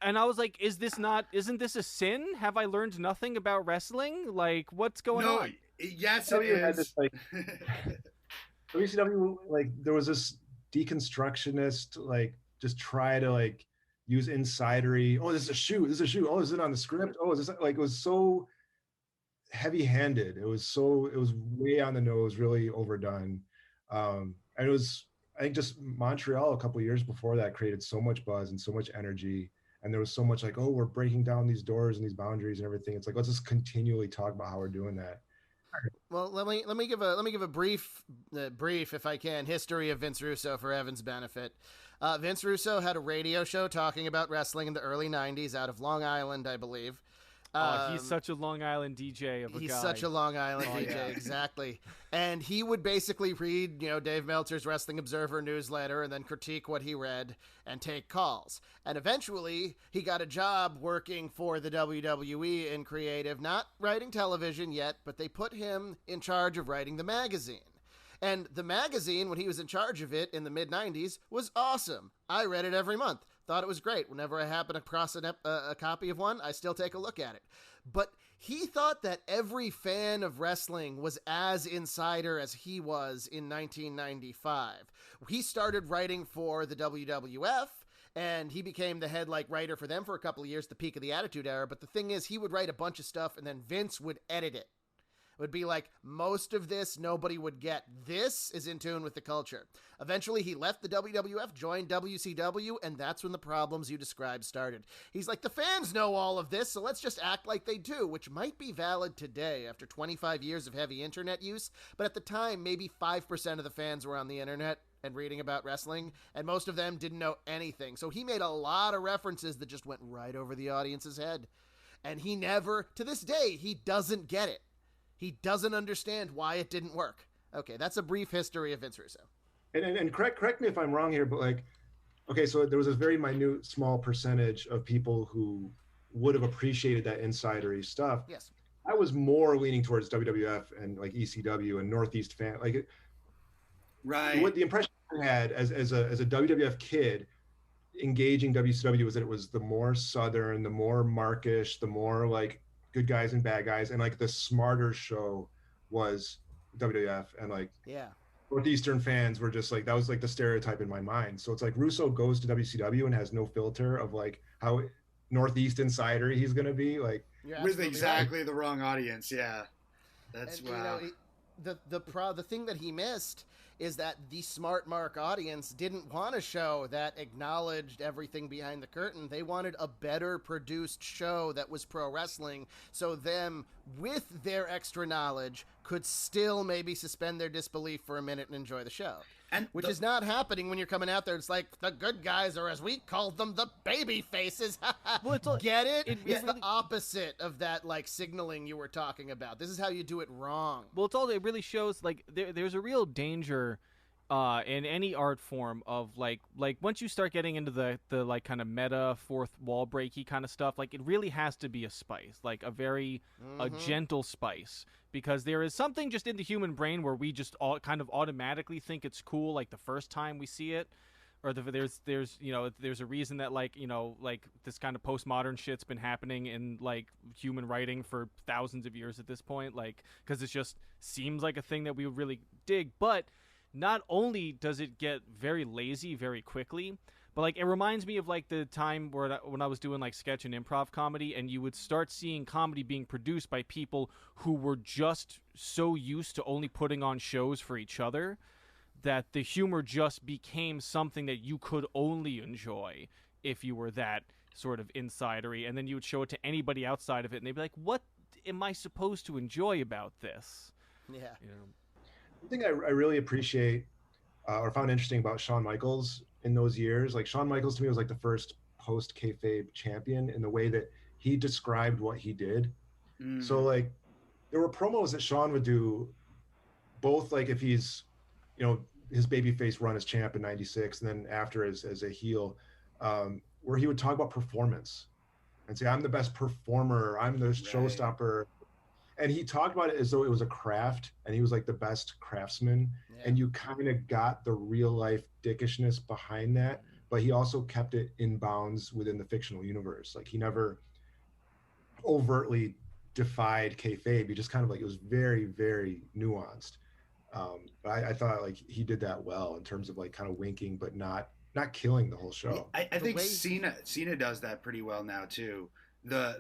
And I was like, isn't this a sin? Have I learned nothing about wrestling? Like, what's going on? Yes, it had is. this, like, WCW, like, there was this deconstructionist, like, just try to, like, use insidery. Oh, this is a shoot. Oh, is it on the script? Oh, is this, like, it was so heavy-handed. It was way on the nose, really overdone. And it was, I think, just Montreal a couple of years before that created so much buzz and so much energy. And there was so much like, oh, we're breaking down these doors and these boundaries and everything. It's like, let's just continually talk about how we're doing that. Well, let me give a brief, if I can, history of Vince Russo for Evan's benefit. Vince Russo had a radio show talking about wrestling in the early '90s out of Long Island, I believe. He's such a Long Island DJ of a guy. He's such a Long Island DJ, exactly. And he would basically read, Dave Meltzer's Wrestling Observer newsletter and then critique what he read and take calls. And eventually, he got a job working for the WWE in creative, not writing television yet, but they put him in charge of writing the magazine. And the magazine, when he was in charge of it in the mid-90s, was awesome. I read it every month. Thought it was great. Whenever I happen across a copy of one, I still take a look at it. But he thought that every fan of wrestling was as insider as he was in 1995. He started writing for the WWF, and he became the head writer for them for a couple of years, the peak of the Attitude Era. But the thing is, he would write a bunch of stuff, and then Vince would edit it. It would be like, most of this nobody would get. This is in tune with the culture. Eventually, he left the WWF, joined WCW, and that's when the problems you described started. He's like, the fans know all of this, so let's just act like they do, which might be valid today after 25 years of heavy internet use, but at the time, maybe 5% of the fans were on the internet. and reading about wrestling, and most of them didn't know anything. So he made a lot of references that just went right over the audience's head. And he never, to this day, he doesn't get it. He doesn't understand why it didn't work. Okay, that's a brief history of Vince Russo. And correct me if I'm wrong here, but like, okay, so there was a very minute, small percentage of people who would have appreciated that insidery stuff. Yes. I was more leaning towards WWF and like ECW and Northeast fan. Like, right. What the impression I had as a WWF kid engaging WCW was that it was the more Southern, the more markish, the more like good guys and bad guys, and like the smarter show was WWF, and like Northeastern fans were just like, that was like the stereotype in my mind. So it's like Russo goes to WCW and has no filter of like how Northeast insider he's gonna be, like with exactly the wrong audience. Yeah, that's and, wow. The thing that he missed is that the smart mark audience didn't want a show that acknowledged everything behind the curtain. They wanted a better produced show that was pro wrestling, so them, with their extra knowledge, could still maybe suspend their disbelief for a minute and enjoy the show. Which is not happening when you're coming out there. It's like, the good guys, or as we called them, the baby faces. Get it? It's the opposite of that, like, signaling you were talking about. This is how you do it wrong. Well, it really shows, like, there's a real danger in any art form of, like once you start getting into the like, kind of meta, fourth wall breaky kind of stuff, like, it really has to be a spice, like, a very a gentle spice. Because there is something just in the human brain where we just all kind of automatically think it's cool, like the first time we see it, or there's a reason that like this kind of postmodern shit's been happening in like human writing for thousands of years at this point, like because it just seems like a thing that we would really dig. But not only does it get very lazy very quickly, but like it reminds me of like the time when I was doing like sketch and improv comedy, and you would start seeing comedy being produced by people who were just so used to only putting on shows for each other that the humor just became something that you could only enjoy if you were that sort of insidery, and then you would show it to anybody outside of it and they'd be like, what am I supposed to enjoy about this? Yeah. One thing I really appreciate or found interesting about Shawn Michaels in those years, like Shawn Michaels to me was like the first post kayfabe champion in the way that he described what he did. So like there were promos that Shawn would do, both like if he's, his babyface run as champ in '96, and then after as a heel, where he would talk about performance and say, I'm the best performer, I'm the showstopper. And he talked about it as though it was a craft, and he was like the best craftsman. Yeah. And you kind of got the real life dickishness behind that, but he also kept it in bounds within the fictional universe. Like he never overtly defied kayfabe. He just kind of like, it was very, very nuanced. But I thought like he did that well in terms of like kind of winking, but not killing the whole show. I think Cena does that pretty well now too. The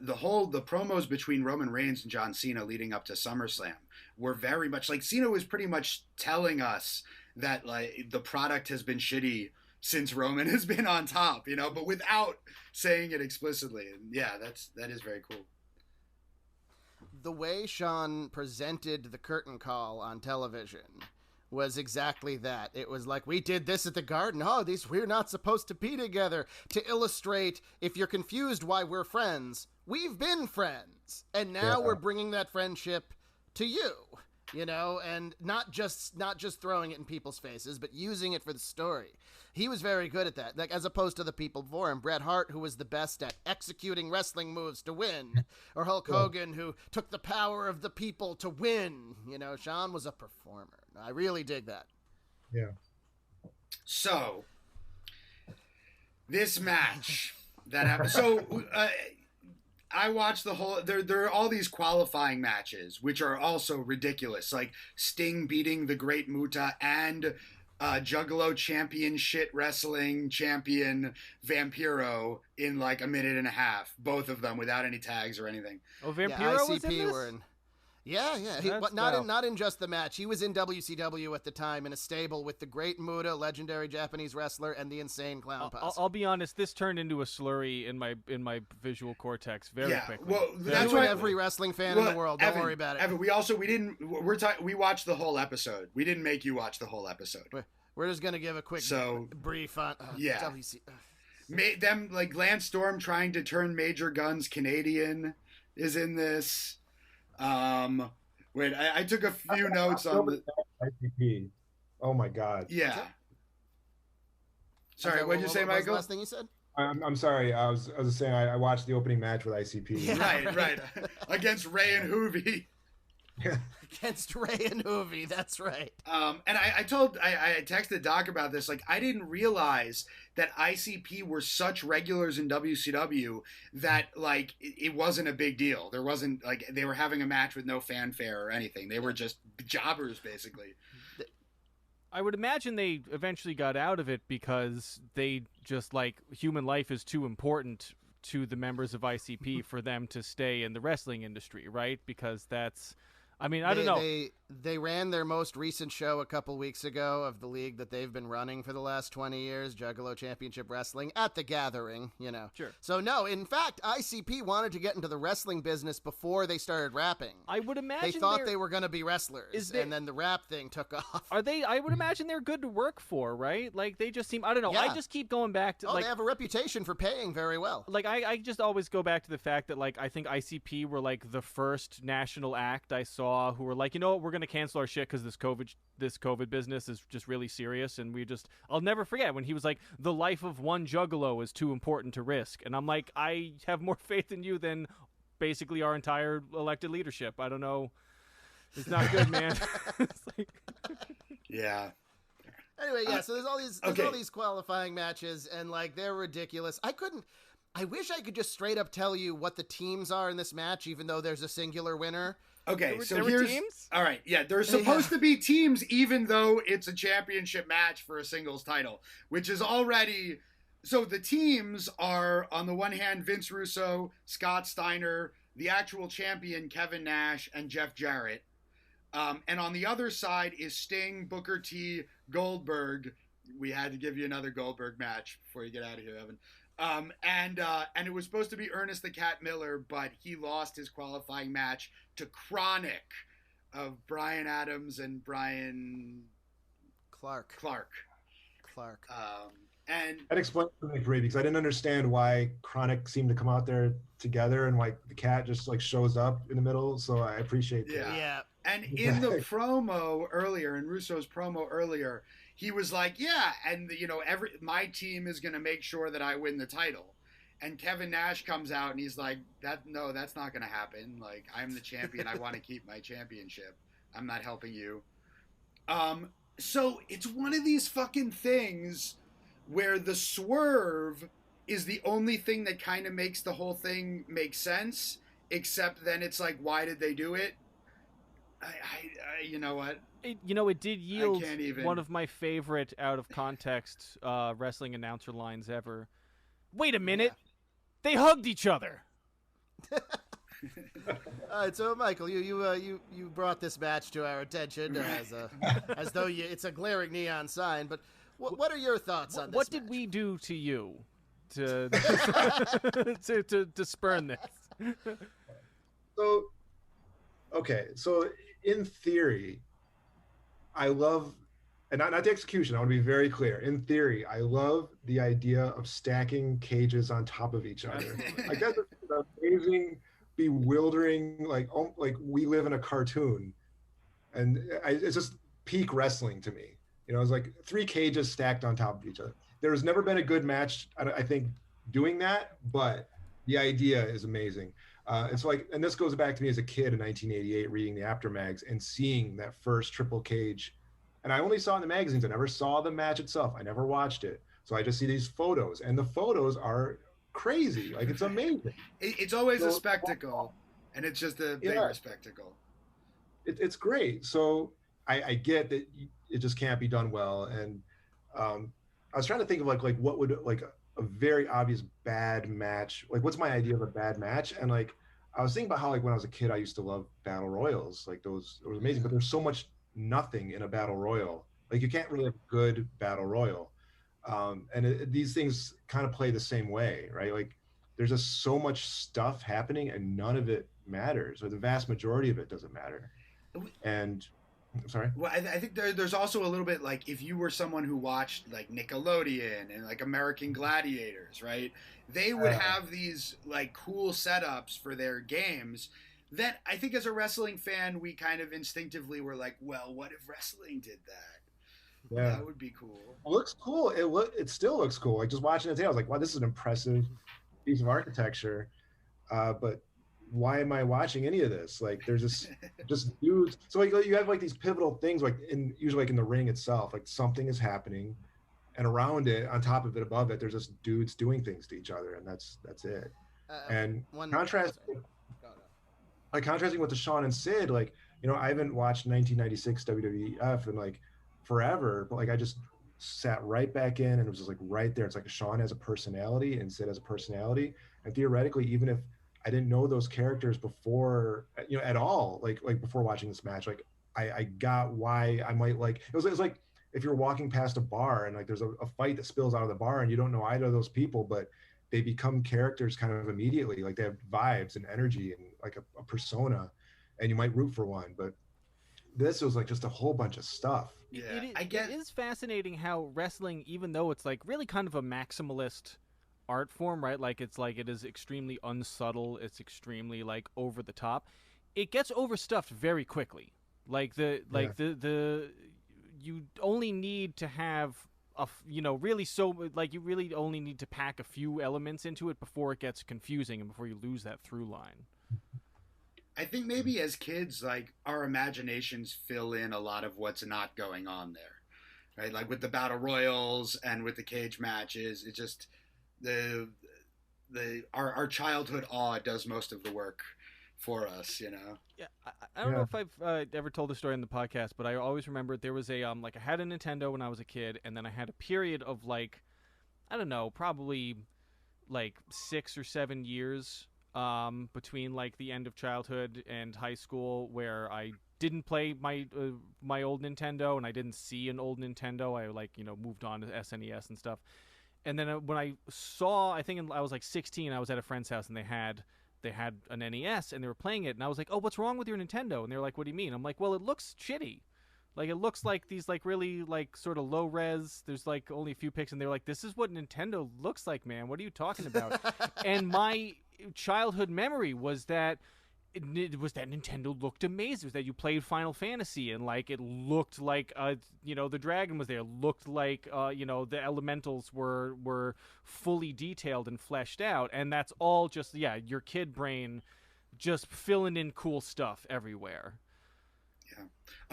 promos between Roman Reigns and John Cena leading up to SummerSlam were very much like Cena was pretty much telling us that like the product has been shitty since Roman has been on top, but without saying it explicitly. And yeah, that is very cool. The way Shawn presented the curtain call on television was exactly that. It was like, we did this at the Garden. We're not supposed to be together. To illustrate, if you're confused why we're friends, we've been friends. And now we're bringing that friendship to you, and not just throwing it in people's faces, but using it for the story. He was very good at that, like as opposed to the people before him. Bret Hart, who was the best at executing wrestling moves to win, or Hulk Hogan, who took the power of the people to win. Shawn was a performer. I really dig that. Yeah. So, this match that happened. So, I watched the whole. There are all these qualifying matches, which are also ridiculous, like Sting beating the Great Muta and Juggalo champion shit wrestling champion Vampiro in like a minute and a half. Both of them without any tags or anything. Oh, Vampiro was in this? Were in. Yeah. Not in just the match. He was in WCW at the time in a stable with the Great Muta, legendary Japanese wrestler, and the Insane Clown Posse. I'll be honest. This turned into a slurry in my visual cortex very quickly. Well, that's what every wrestling fan in the world. Don't worry about it. Evan, we watched the whole episode. We didn't make you watch the whole episode. We're just gonna give a quick brief on WC. Them like Lance Storm trying to turn Major Guns Canadian is in this. Wait, I took a few notes on the ICP. Oh my God. Yeah. Sorry, what did you say, Michael? What was the last thing you said? I'm sorry. I was just saying I watched the opening match with ICP. Yeah, right. Against Ray and Hoovy. Against Ray and Hoovy, that's right. And I texted Doc about this. Like, I didn't realize that ICP were such regulars in WCW that like it wasn't a big deal. There wasn't like they were having a match with no fanfare or anything. They were just jobbers basically. I would imagine they eventually got out of it because they just like human life is too important to the members of ICP for them to stay in the wrestling industry, right? Because that's, I mean, I don't know. They ran their most recent show a couple weeks ago of the league that they've been running for the last 20 years, Juggalo Championship Wrestling, at the Gathering, you know. Sure. So, no, in fact, ICP wanted to get into the wrestling business before they started rapping. I would imagine they thought they were going to be wrestlers, and then the rap thing took off. Are they? I would imagine they're good to work for, right? Like, they just seem, I don't know. Yeah. I just keep going back to, they have a reputation for paying very well. Like, I just always go back to the fact that, like, I think ICP were, like, the first national act I saw who were like, you know what, we're going to cancel our shit because this COVID business is just really serious, and I'll never forget when he was like, the life of one juggalo is too important to risk, and I'm like, I have more faith in you than basically our entire elected leadership. I don't know, it's not good, man. It's like... Yeah. Anyway, yeah. So there's all these qualifying matches, and like they're ridiculous. I wish I could just straight up tell you what the teams are in this match, even though there's a singular winner. Okay, there were teams? All right, yeah, there's supposed to be teams, even though it's a championship match for a singles title, which is already... So the teams are, on the one hand, Vince Russo, Scott Steiner, the actual champion, Kevin Nash, and Jeff Jarrett. And on the other side is Sting, Booker T, Goldberg. We had to give you another Goldberg match before you get out of here, Evan. And it was supposed to be Ernest the Cat Miller, but he lost his qualifying match to Chronic of Brian Adams and Brian Clark. And that explains something for me because I didn't understand why Chronic seemed to come out there together and like the Cat just like shows up in the middle. So I appreciate that. Yeah. And in the promo earlier, in Russo's promo earlier, he was like, yeah, and you know, my team is going to make sure that I win the title. And Kevin Nash comes out and he's like, that's not going to happen. Like, I'm the champion. I want to keep my championship. I'm not helping you. So it's one of these fucking things where the swerve is the only thing that kind of makes the whole thing make sense, except then it's like, why did they do it? I you know what? It did yield one of my favorite out of context wrestling announcer lines ever. Wait a minute. Yeah. They hugged each other. All right, so Michael, you brought this match to our attention as though it's a glaring neon sign. But what are your thoughts on this? What did we do to you to to spurn this? So, okay, so in theory, I love. And not the execution, I want to be very clear. In theory, I love the idea of stacking cages on top of each other. Like that's an amazing, bewildering, like we live in a cartoon. And it's just peak wrestling to me. You know, it's like 3 cages stacked on top of each other. There's never been a good match, I think, doing that, but the idea is amazing. It's like, and this goes back to me as a kid in 1988, reading the Aftermags and seeing that first triple cage. And I only saw it in the magazines. I never saw the match itself. I never watched it. So I just see these photos, and the photos are crazy. Like, it's amazing. It's always a spectacle, and it's just a bigger spectacle. It's great. So I get that it just can't be done well. And I was trying to think of like what would like a very obvious bad match. Like, what's my idea of a bad match? And like, I was thinking about how like when I was a kid, I used to love battle royals. Like those, it was amazing. But there's so much nothing in a battle royal. Like you can't really have a good battle royal. These things kind of play the same way, right? Like there's just so much stuff happening and none of it matters, or the vast majority of it doesn't matter. And Sorry. Well, I think there's also a little bit like if you were someone who watched like Nickelodeon and like American Gladiators, right? They would have these like cool setups for their games that I think as a wrestling fan we kind of instinctively were like, well, what if wrestling did that? Yeah. That would be cool. It looks cool. It still looks cool. Like just watching it today, I was like, wow, this is an impressive piece of architecture. But why am I watching any of this? Like there's just dudes. So like you have like these pivotal things like usually like in the ring itself, like something is happening, and around it, on top of it, above it, there's just dudes doing things to each other, and that's it. And contrasting with the Shawn and Sid, like, you know, I haven't watched 1996 WWF in like forever, but like I just sat right back in and it was just like right there. It's like Shawn has a personality and Sid has a personality. And theoretically, even if I didn't know those characters before, you know, at all, like before watching this match, like I got why I might like, it was like if you're walking past a bar and like there's a fight that spills out of the bar and you don't know either of those people, but they become characters kind of immediately. Like they have vibes and energy and like a persona, and you might root for one. But this was like just a whole bunch of stuff. Yeah, it is fascinating how wrestling, even though it's like really kind of a maximalist art form, right? Like it is extremely unsubtle. It's extremely like over the top. It gets overstuffed very quickly. Like the you only need to have you really only need to pack a few elements into it before it gets confusing and before you lose that through line. I think maybe as kids, like our imaginations fill in a lot of what's not going on there, right? Like with the battle royals and with the cage matches, it just our childhood awe does most of the work for us, you know. Yeah, I don't know if I've ever told the story on the podcast, but I always remember there was a like I had a Nintendo when I was a kid, and then I had a period of like I don't know, probably like 6 or 7 years between like the end of childhood and high school where I didn't play my old Nintendo and I didn't see an old Nintendo. I like moved on to SNES and stuff. And then when I saw, I think I was like 16, I was at a friend's house and they had an NES and they were playing it, and I was like, "Oh, what's wrong with your Nintendo?" And they're like, "What do you mean?" I'm like, "Well, it looks shitty. Like it looks like these like really like sort of low res. There's like only a few pics." And they're like, "This is what Nintendo looks like, man. What are you talking about?" And my childhood memory was that Nintendo looked amazing. It was that you played Final Fantasy and like it looked like the dragon was there. It looked like the elementals were fully detailed and fleshed out, and that's all just your kid brain just filling in cool stuff everywhere. Yeah.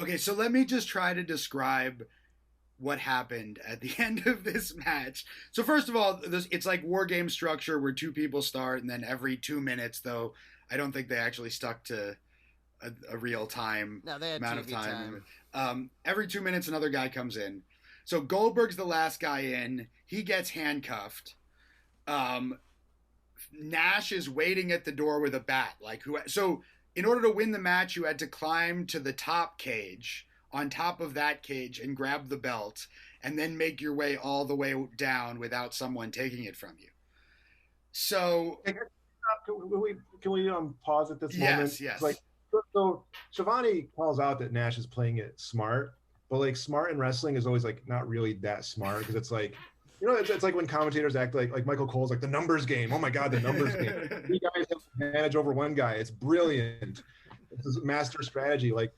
Okay, so let me just try to describe what happened at the end of this match. So first of all, it's like war game structure where two people start, and then every 2 minutes, though I don't think they actually stuck to a real time amount of time. Every 2 minutes, another guy comes in. So Goldberg's the last guy in. He gets handcuffed. Nash is waiting at the door with a bat. So in order to win the match, you had to climb to the top cage, on top of that cage, and grab the belt, and then make your way all the way down without someone taking it from you. So Can we pause at this moment? Yes. Like, so Shivani calls out that Nash is playing it smart, but like smart in wrestling is always like not really that smart, because it's like, it's like when commentators act like Michael Cole's like the numbers game. Oh my God, the numbers game. 3 guys have advantage over 1 guy. It's brilliant. It's a master strategy. Like,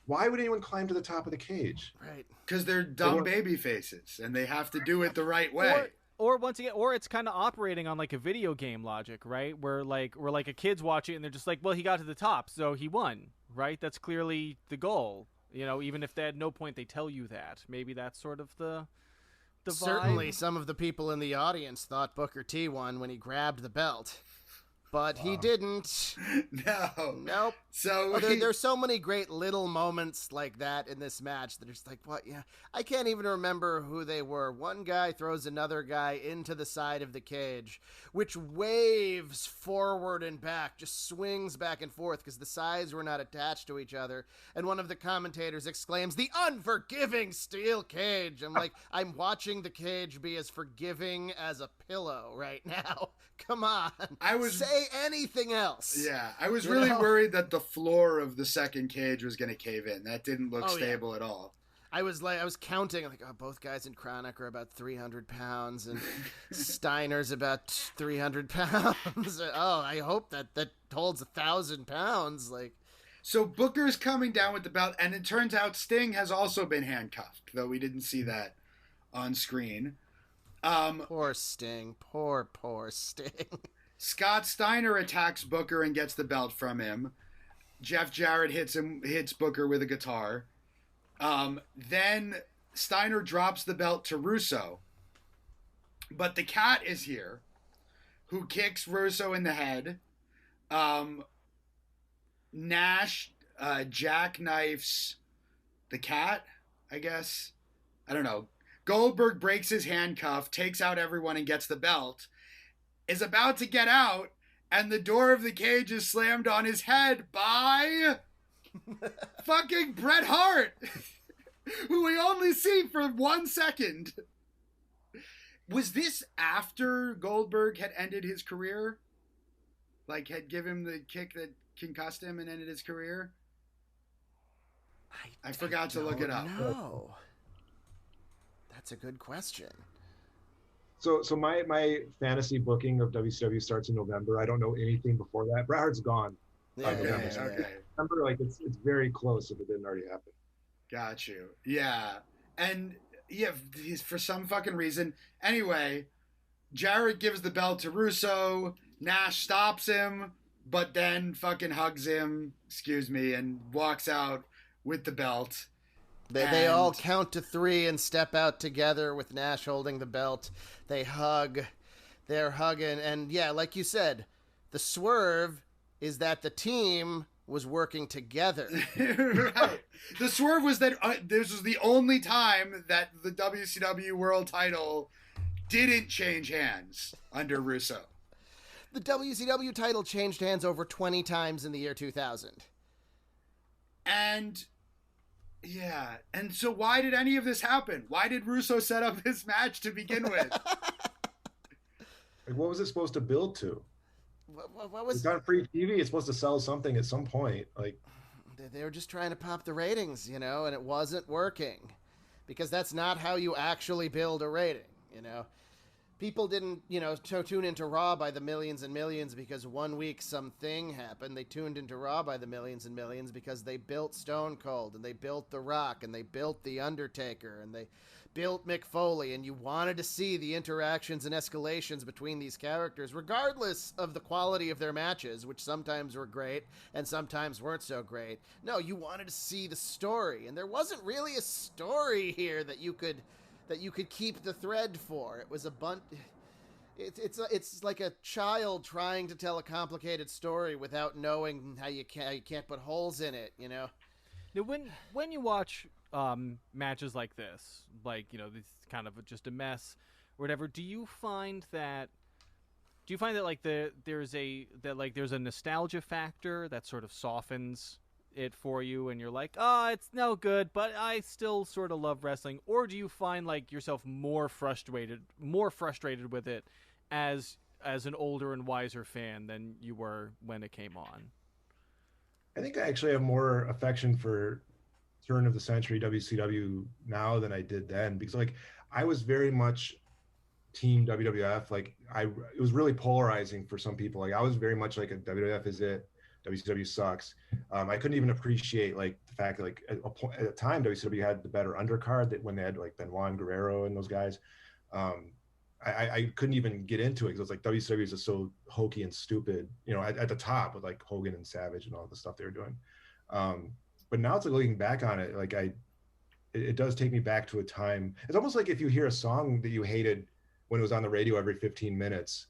why would anyone climb to the top of the cage? Right. Because they're dumb baby faces and they have to do it the right way. Or once again, or it's kind of operating on like a video game logic, right? Where a kid's watching it and they're just like, well, he got to the top, so he won, right? That's clearly the goal. Even if at no point they tell you that. Maybe that's sort of the vibe. Certainly, some of the people in the audience thought Booker T won when he grabbed the belt. But he didn't. No. Nope. So there's so many great little moments like that in this match that are just like, what? Yeah, I can't even remember who they were. One guy throws another guy into the side of the cage, which waves forward and back, just swings back and forth because the sides were not attached to each other. And one of the commentators exclaims, "The unforgiving steel cage." I'm like, I'm watching the cage be as forgiving as a pillow right now. Come on. Say say anything else. Yeah, I was You really know? worried that the floor of the second cage was going to cave in. That didn't look stable at all. I was counting, like, oh, both guys in Chronic are about 300 pounds, and Steiner's about 300 pounds. Oh, I hope that holds 1,000 pounds. Like, so Booker's coming down with the belt, and it turns out Sting has also been handcuffed, though we didn't see that on screen. Poor Sting. Poor Sting. Scott Steiner attacks Booker and gets the belt from him. Jeff Jarrett hits Booker with a guitar. Then Steiner drops the belt to Russo. But the Cat is here, who kicks Russo in the head. Nash jackknifes the Cat, I guess. I don't know. Goldberg breaks his handcuff, takes out everyone, and gets the belt. Is about to get out, and the door of the cage is slammed on his head by fucking Bret Hart, who we only see for 1 second. Was this after Goldberg had ended his career? Like, had given him the kick that concussed him and ended his career? I forgot to look it up. No. That's a good question. So my fantasy booking of WCW starts in November. I don't know anything before that. Bret Hart's gone. Okay. November, like it's very close if it didn't already happen. Got you. Yeah. And yeah, for some fucking reason. Anyway, Jarrett gives the belt to Russo. Nash stops him, but then fucking hugs him, and walks out with the belt. They all count to 3 and step out together with Nash holding the belt. They hug. They're hugging. And yeah, like you said, the swerve is that the team was working together. Right. The swerve was that this was the only time that the WCW World title didn't change hands under Russo. The WCW title changed hands over 20 times in the year 2000. And yeah, and so why did any of this happen? Why did Russo set up this match to begin with? Like, what was it supposed to build to? What was? It's on free TV. It's supposed to sell something at some point. Like, they were just trying to pop the ratings, and it wasn't working, because that's not how you actually build a rating. People didn't, tune into Raw by the millions and millions because one week something happened. They tuned into Raw by the millions and millions because they built Stone Cold, and they built The Rock, and they built The Undertaker, and they built Mick Foley, and you wanted to see the interactions and escalations between these characters, regardless of the quality of their matches, which sometimes were great and sometimes weren't so great. No, you wanted to see the story, and there wasn't really a story here that you could keep the thread for. It was a bunch. It's like a child trying to tell a complicated story without knowing how you can't put holes in it. Now, when you watch matches like this, this kind of just a mess or whatever, do you find that like there's a nostalgia factor that sort of softens it for you, and you're like, it's no good, but I still sort of love wrestling? Or do you find like yourself more frustrated with it as an older and wiser fan than you were when it came on? I think I actually have more affection for turn of the century WCW now than I did then, because like I was very much team WWF. Like it was really polarizing for some people. Like I was very much like a WWF is it, WCW sucks. I couldn't even appreciate like the fact that like at the time WCW had the better undercard, that when they had like Benoit and Guerrero and those guys. I couldn't even get into it because it was like WCW is just so hokey and stupid, at the top with like Hogan and Savage and all the stuff they were doing. But now it's like looking back on it, like it does take me back to a time. It's almost like if you hear a song that you hated when it was on the radio every 15 minutes,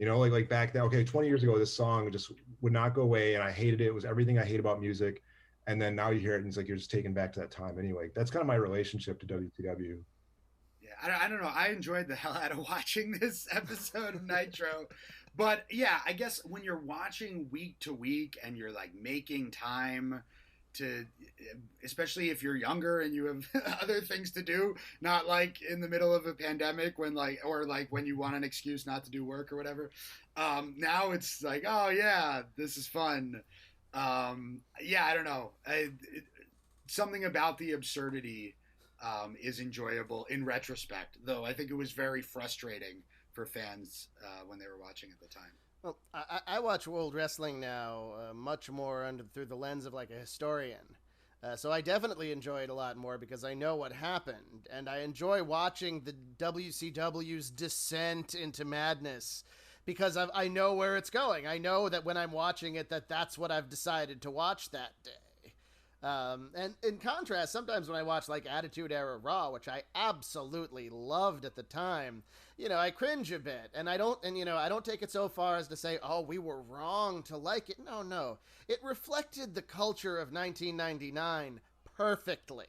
like back then, okay, 20 years ago, this song just would not go away. And I hated it. It was everything I hate about music. And then now you hear it and it's like, you're just taken back to that time anyway. That's kind of my relationship to WCW. Yeah, I don't know. I enjoyed the hell out of watching this episode of Nitro. But yeah, I guess when you're watching week to week and you're like making time to, especially if you're younger and you have other things to do, not like in the middle of a pandemic when or when you want an excuse not to do work or whatever. Now it's like, oh yeah, this is fun. Yeah, I don't know. Something about the absurdity is enjoyable in retrospect, though I think it was very frustrating for fans when they were watching at the time. Well, I watch World Wrestling now much more through the lens of like a historian. So I definitely enjoy it a lot more because I know what happened. And I enjoy watching the WCW's descent into madness because I know where it's going. I know that when I'm watching it, that's what I've decided to watch that day. And in contrast, sometimes when I watch like Attitude Era Raw, which I absolutely loved at the time, I cringe a bit, and I don't take it so far as to say, oh, we were wrong to like it. No, it reflected the culture of 1999 perfectly.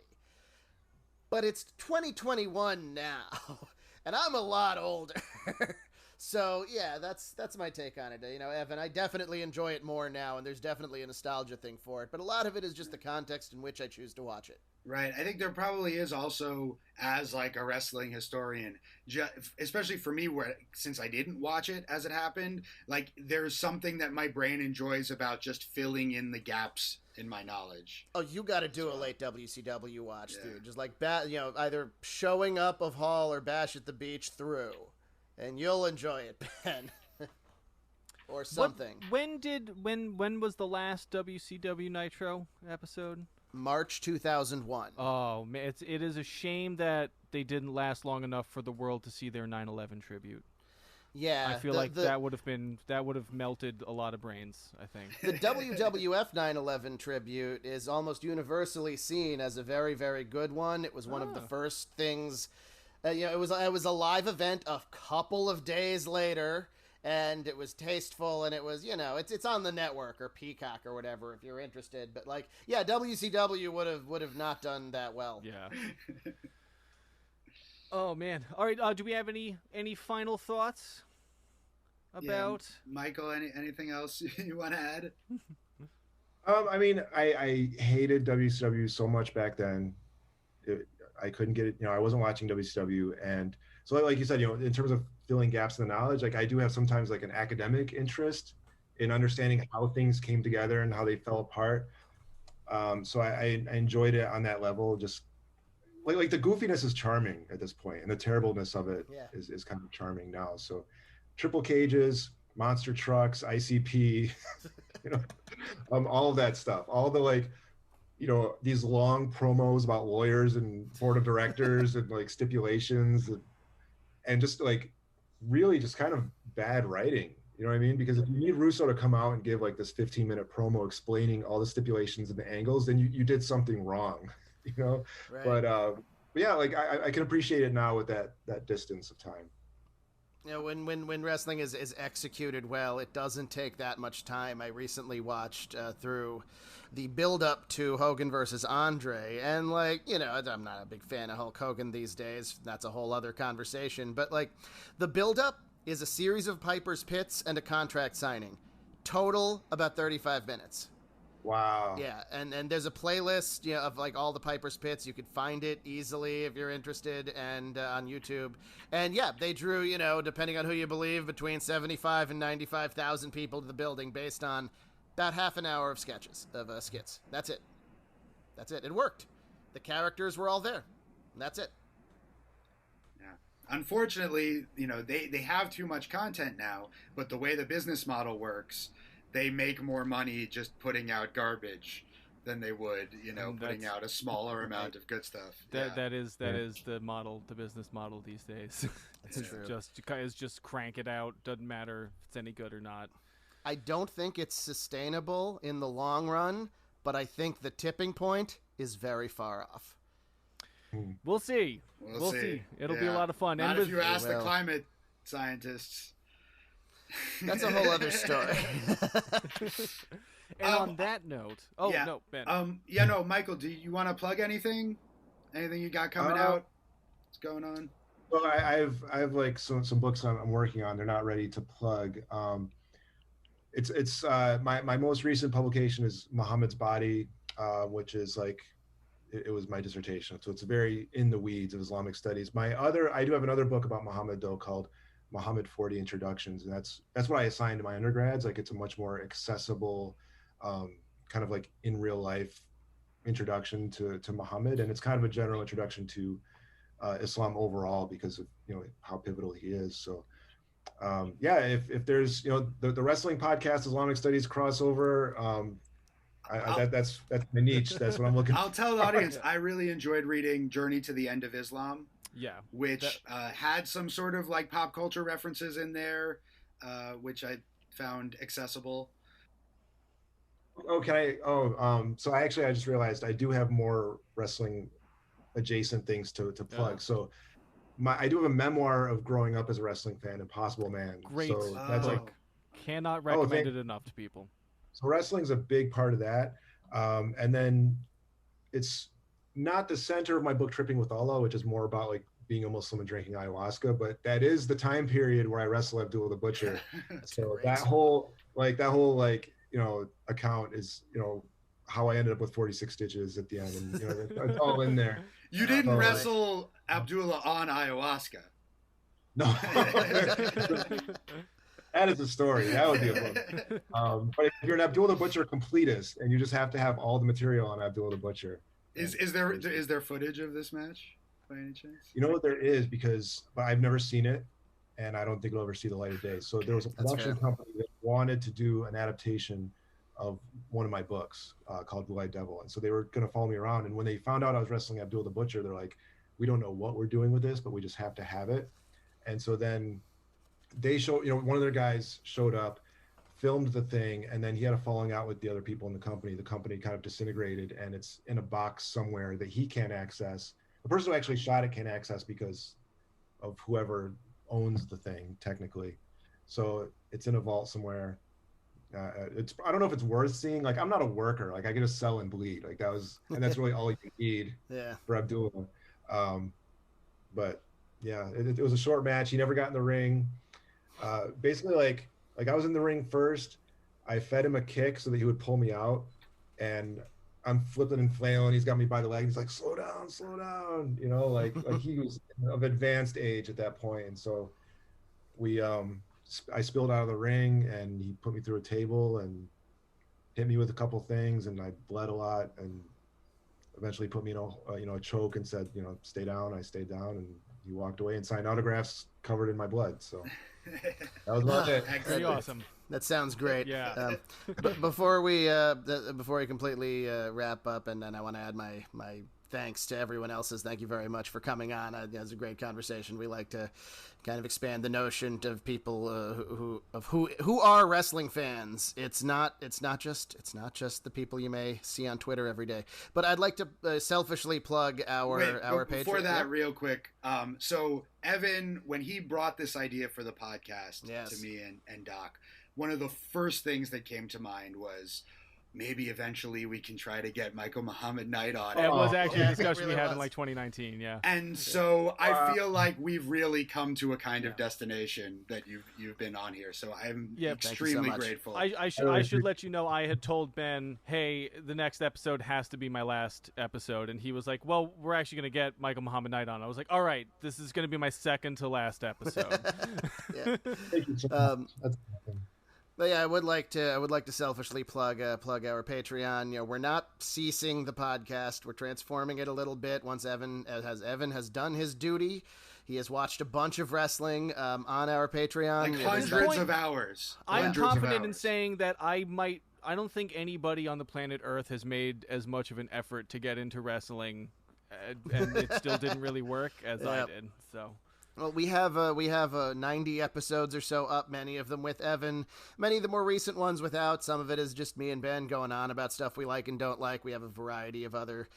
But it's 2021 now, and I'm a lot older. So, yeah, that's my take on it. Evan, I definitely enjoy it more now, and there's definitely a nostalgia thing for it. But a lot of it is just the context in which I choose to watch it. Right. I think there probably is also, as like a wrestling historian, especially for me, since I didn't watch it as it happened, like there's something that my brain enjoys about just filling in the gaps in my knowledge. Oh, you got to do a late WCW watch, dude. Just like, either showing up of Hall or Bash at the Beach through. And you'll enjoy it, Ben. Or something. When was the last WCW Nitro episode? March 2001. Oh man, it is a shame that they didn't last long enough for the world to see their 9/11 tribute. Yeah, I feel like that would have melted a lot of brains, I think. The WWF 9/11 tribute is almost universally seen as a very, very good one. It was one of the first things. It was a live event a couple of days later, and it was tasteful, and it was, it's on the network or Peacock or whatever if you're interested. But WCW would have not done that well. Yeah. Oh man. All right. Do we have any final thoughts about Michael? Anything else you want to add? I mean, I hated WCW so much back then. I couldn't get it. I wasn't watching WCW. And so like you said, in terms of filling gaps in the knowledge, like I do have sometimes like an academic interest in understanding how things came together and how they fell apart. So I enjoyed it on that level. Just like the goofiness is charming at this point, and the terribleness of it is kind of charming now. So triple cages, monster trucks, ICP, all of that stuff, all the these long promos about lawyers and board of directors and like stipulations and just like really just kind of bad writing. You know what I mean? Because if you need Russo to come out and give like this 15-minute promo explaining all the stipulations and the angles, then you did something wrong, Right. But yeah, like I can appreciate it now with that distance of time. When wrestling is executed well, it doesn't take that much time. I recently watched through the build-up to Hogan versus Andre, and I'm not a big fan of Hulk Hogan these days. That's a whole other conversation. But the build-up is a series of Piper's Pits and a contract signing. Total about 35 minutes. Wow. Yeah, and there's a playlist of all the Piper's Pits. You could find it easily if you're interested, and on YouTube. And yeah, they drew, depending on who you believe, between 75 and 95,000 people to the building based on about half an hour of skits. That's it. It worked. The characters were all there. And that's it. Yeah. Unfortunately, they have too much content now, but the way the business model works, they make more money just putting out garbage than they would, putting out a smaller amount of good stuff. That is the model, the business model these days. That's true. Just crank it out. Doesn't matter if it's any good or not. I don't think it's sustainable in the long run, but I think the tipping point is very far off. We'll see. We'll see. It'll be a lot of fun. Not if you ask the climate scientists. That's a whole other story. And on that note, no, Ben. Michael, do you want to plug anything? Anything you got coming out? What's going on? Well, I have like some books I'm working on. They're not ready to plug. It's my most recent publication is Muhammad's Body. which is like it was my dissertation. So it's very in the weeds of Islamic studies. I do have another book about Muhammad though called Muhammad 40 Introductions, and that's what I assigned to my undergrads. Like it's a much more accessible, kind of like in real life introduction to Muhammad, and it's kind of a general introduction to Islam overall because of how pivotal he is. So yeah, if there's the wrestling podcast Islamic Studies crossover, that's my niche. That's what I'm looking for. I'll tell the audience I really enjoyed reading Journey to the End of Islam. Yeah, which had some sort of like pop culture references in there, which I found accessible. Oh, so I just realized I do have more wrestling adjacent things to plug. So I do have a memoir of growing up as a wrestling fan, Impossible Man. Great. So that's like cannot recommend it enough to people. So wrestling's a big part of that. And then it's not the center of my book, Tripping with Allah, which is more about like being a Muslim and drinking ayahuasca, but that is the time period where I wrestle Abdullah the Butcher. So great. that whole account is, how I ended up with 46 stitches at the end, and it's all in there. You didn't wrestle Abdullah on ayahuasca. No. That is a story. That would be a book. But if you're an Abdullah the Butcher completist and you just have to have all the material on Abdullah the Butcher. Is there footage of this match by any chance? You know what there is, but I've never seen it, and I don't think it'll ever see the light of day. So there was a production company that wanted to do an adaptation of one of my books called Blue Eyed Devil. And so they were going to follow me around. And when they found out I was wrestling Abdullah the Butcher, they're like, we don't know what we're doing with this, but we just have to have it. And so then they one of their guys showed up, filmed the thing, and then he had a falling out with the other people in the company. The company kind of disintegrated, and it's in a box somewhere that he can't access. The person who actually shot it can't access because of whoever owns the thing, technically. So it's in a vault somewhere. I don't know if it's worth seeing. Like, I'm not a worker. Like, I can just sell and bleed. Like, and that's really all you need for Abdullah. But yeah, it was a short match. He never got in the ring. Basically, like I was in the ring first. I fed him a kick so that he would pull me out, and I'm flipping and flailing. He's got me by the leg. He's like, slow down. Like he was of advanced age at that point. And so I spilled out of the ring, and he put me through a table and hit me with a couple things, and I bled a lot, and eventually put me in a choke and said, stay down. I stayed down, and he walked away and signed autographs covered in my blood. So that was about it. Pretty awesome. That sounds great. Yeah. But before we completely wrap up, and then I want to add my thanks to everyone else's. Thank you very much for coming on. It was a great conversation. We like to kind of expand the notion of people who are wrestling fans. It's not just the people you may see on Twitter every day. But I'd like to selfishly plug our Patreon. Before that, real quick. So Evan, when he brought this idea for the podcast to me and Doc, one of the first things that came to mind was, maybe eventually we can try to get Michael Muhammad Knight on. That was actually a discussion we had in like 2019, yeah. And so I feel like we've really come to a kind of destination that you've been on here. So I'm extremely grateful. I should let you know, I had told Ben, hey, the next episode has to be my last episode. And he was like, well, we're actually going to get Michael Muhammad Knight on. I was like, all right, this is going to be my second to last episode. Thank you so much. That's awesome. But yeah, I would like to selfishly plug our Patreon. We're not ceasing the podcast. We're transforming it a little bit. Once Evan has done his duty, he has watched a bunch of wrestling on our Patreon. Like hundreds of hours. I'm confident in saying that I don't think anybody on the planet Earth has made as much of an effort to get into wrestling, and it still didn't really work as I did. So. Well, we have 90 episodes or so up, many of them with Evan, many of the more recent ones without. Some of it is just me and Ben going on about stuff we like and don't like. We have a variety of other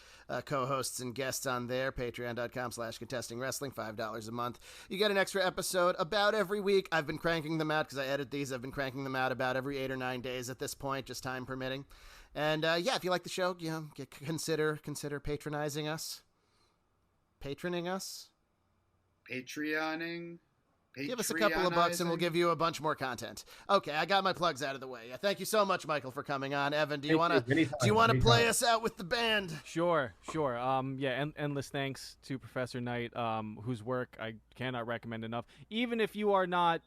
co-hosts and guests on there. Patreon.com/contestingwrestling, $5 a month. You get an extra episode about every week. I've been cranking them out because I edit these. I've been cranking them out about every 8 or 9 days at this point, just time permitting. And if you like the show, consider patronizing us. Patroning us. Patreoning. Give us a couple of bucks and we'll give you a bunch more content. Okay, I got my plugs out of the way. Thank you so much, Michael, for coming on. Evan, do you want to play us out with the band? Sure. Yeah, endless thanks to Professor Knight, whose work I cannot recommend enough. Even if you are not,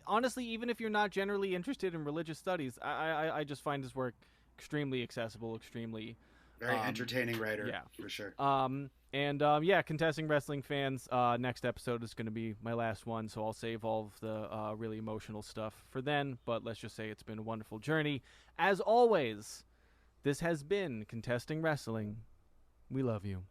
honestly, even if you're not generally interested in religious studies, I just find his work extremely accessible, extremely very entertaining writer. Yeah, for sure. Yeah, Contesting Wrestling fans, next episode is going to be my last one, so I'll save all of the really emotional stuff for then, but let's just say it's been a wonderful journey. As always, this has been Contesting Wrestling. We love you.